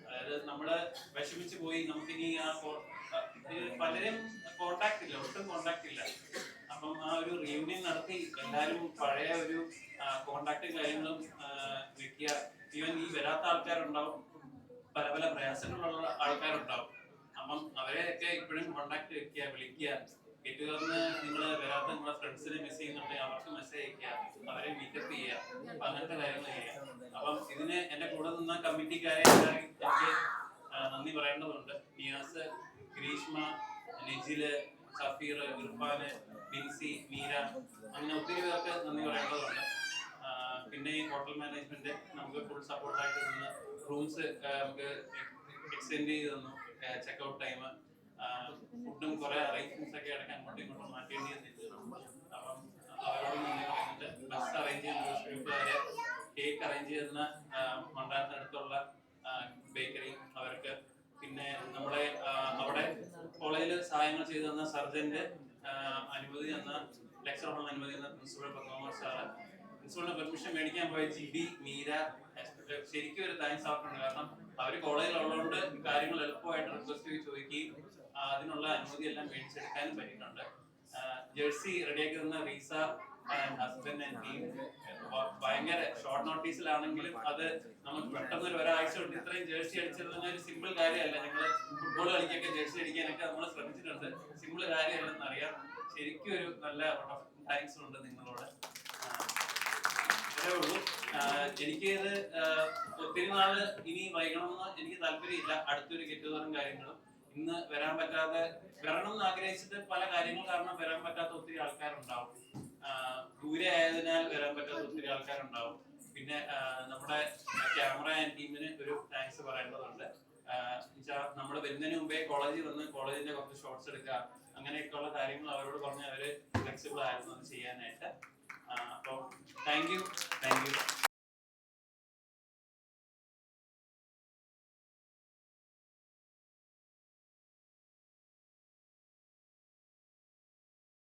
അതായത് നമ്മള് വിഷമിച്ച് പോയി, നമുക്കിനി പലരും കോണ്ടാക്ട് ഇല്ല, ഒട്ടും കോണ്ടാക്ട് ഇല്ല. അപ്പം ആ ഒരു റീയൂണിയൻ നടത്തി എല്ലാവരും പഴയ ഒരു കോണ്ടാക്ടും കാര്യങ്ങളും വെക്കുക. ഈവൻ ഈ വരാത്ത ആൾക്കാരുണ്ടാവും, പല പല പ്രയാസങ്ങളുള്ള ആൾക്കാരുണ്ടാവും. അപ്പം അവരെയൊക്കെ ഇപ്പോഴും കോണ്ടാക്ട് വെക്കുക, വിളിക്കുക. ഗെറ്റ് ടുഗദറിന് നിങ്ങൾ വരാത്ത നിങ്ങളെ ഫ്രണ്ട്സിനെ മിസ് ചെയ്യുന്നുണ്ടെങ്കിൽ അവർക്ക് മെസ്സേജ് അയക്കുക, അവരെ മീറ്റപ്പ് ചെയ്യുക. അപ്പൊ അങ്ങനത്തെ കാര്യങ്ങൾ ചെയ്യുക. അപ്പം ഇതിന് എന്റെ കൂടെ നിന്ന കമ്മിറ്റിക്കാരെ എനിക്ക് നന്ദി പറയേണ്ടതുണ്ട്. നിയാസ്, ഗ്രീഷ്മ, നിജില്, സഫീർ, ഇർഫാന്, ബിൻസി, മീര, അങ്ങനെ ഒത്തിരി പേർക്ക് നന്ദി പറയേണ്ടതുണ്ട്. പിന്നെ ഈ ഹോട്ടൽ മാനേജ്മെന്റ് നമുക്ക് ഫുൾ സപ്പോർട്ടായിട്ട് നിന്ന് റൂംസ് നമുക്ക് എക്സ്റ്റെൻഡ് ചെയ്ത് തന്നു. ചെക്കൗട്ട് ടൈം, ഫുഡും കുറെ അറേഞ്ച്മെന്റ്സ് ഒക്കെ ഇടയ്ക്ക് അങ്ങോട്ടും ഇങ്ങോട്ടും മാറ്റേണ്ടി വന്നിരുന്നു. അപ്പം അവരോട് നന്ദി പറയുന്നുണ്ട്. ബസ് അറേഞ്ച് ചെയ്യുന്ന ഗ്രൂപ്പുകാരെ, കേക്ക് അറേഞ്ച് ചെയ്യുന്ന മണ്ടാനത്തിനടുത്തുള്ള ബേക്കറി അവർക്ക്, പിന്നെ നമ്മളെ അവിടെ കോളേജിൽ സഹായങ്ങൾ ചെയ്തു തന്ന സർജന്റ്, അനുമതി തന്ന ലെക്ചർ ഹോളിന് അനുമതി തന്ന പ്രിൻസിപ്പൽ പത്മകുമാർ സാറ്, പ്രിൻസിപ്പളിന്റെ പെർമിഷൻ മേടിക്കാൻ പോയ ജിബി, മീര, ശരിക്കും ഒരു താങ്ക്സ് അവർക്കുണ്ട്. കാരണം അവർ കോളേജിലുള്ളതുകൊണ്ട് കാര്യങ്ങൾ എളുപ്പമായിട്ട് റിക്വസ്റ്റ് ചോദിക്കുകയും അതിനുള്ള അനുമതി എല്ലാം മേടിച്ചെടുക്കാനും പറ്റിയിട്ടുണ്ട്. ജേഴ്സി റെഡിയാക്കി തന്ന റീസ, ഹസ്ബൻഡ് ആൻഡ് ടീം, ഭയങ്കര ഷോർട്ട് നോട്ടീസിലാണെങ്കിലും അത് നമുക്ക് പെട്ടെന്ന് ഒരാഴ്ച കൊണ്ട് ഇത്രയും ജേഴ്സി അടിച്ചിരുന്ന ഒരു സിമ്പിൾ കാര്യമല്ല. ഞങ്ങൾ ഫുട്ബോൾ കളിക്കൊക്കെ ജേഴ്സി അടിക്കാനൊക്കെ നമ്മൾ ശ്രമിച്ചിട്ടുണ്ട്. സിമ്പിൾ കാര്യമല്ലെന്ന് അറിയാം. ശരിക്കും ഒരു നല്ല താങ്ക്സ് ഉണ്ട് നിങ്ങളോട്. ഇത്രേ ഉള്ളൂ. എനിക്കിത് ഒത്തിരി നാള് ഇനി വൈകണമെന്ന് എനിക്ക് താല്പര്യമില്ല. അടുത്തൊരു ഗെറ്റ് ടുഗദറും കാര്യങ്ങളും ഇന്ന് വരാൻ പറ്റാതെ, വരണം എന്ന് ആഗ്രഹിച്ചിട്ട് പല കാര്യങ്ങൾ കാരണം വരാൻ പറ്റാത്ത ഒത്തിരി ആൾക്കാരുണ്ടാവും. ദൂരെ ആയതിനാൽ വരാൻ പറ്റാത്ത ഒത്തിരി ആൾക്കാരുണ്ടാവും. പിന്നെ നമ്മുടെ ക്യാമറ ആൻഡ് ടീമിന് ഒരു താങ്ക്സ് പറയേണ്ടതുണ്ട്. നമ്മൾ വരുന്നതിന് മുമ്പേ കോളേജിൽ വന്ന് കോളേജിന്റെ കുറച്ച് ഷോർട്സ് എടുക്കുക, അങ്ങനെയൊക്കെയുള്ള കാര്യങ്ങൾ അവരോട് പറഞ്ഞ് അവര് ഫ്ലെക്സിബിൾ ആയിരുന്നു അത് ചെയ്യാനായിട്ട്. അപ്പോൾ താങ്ക് യു.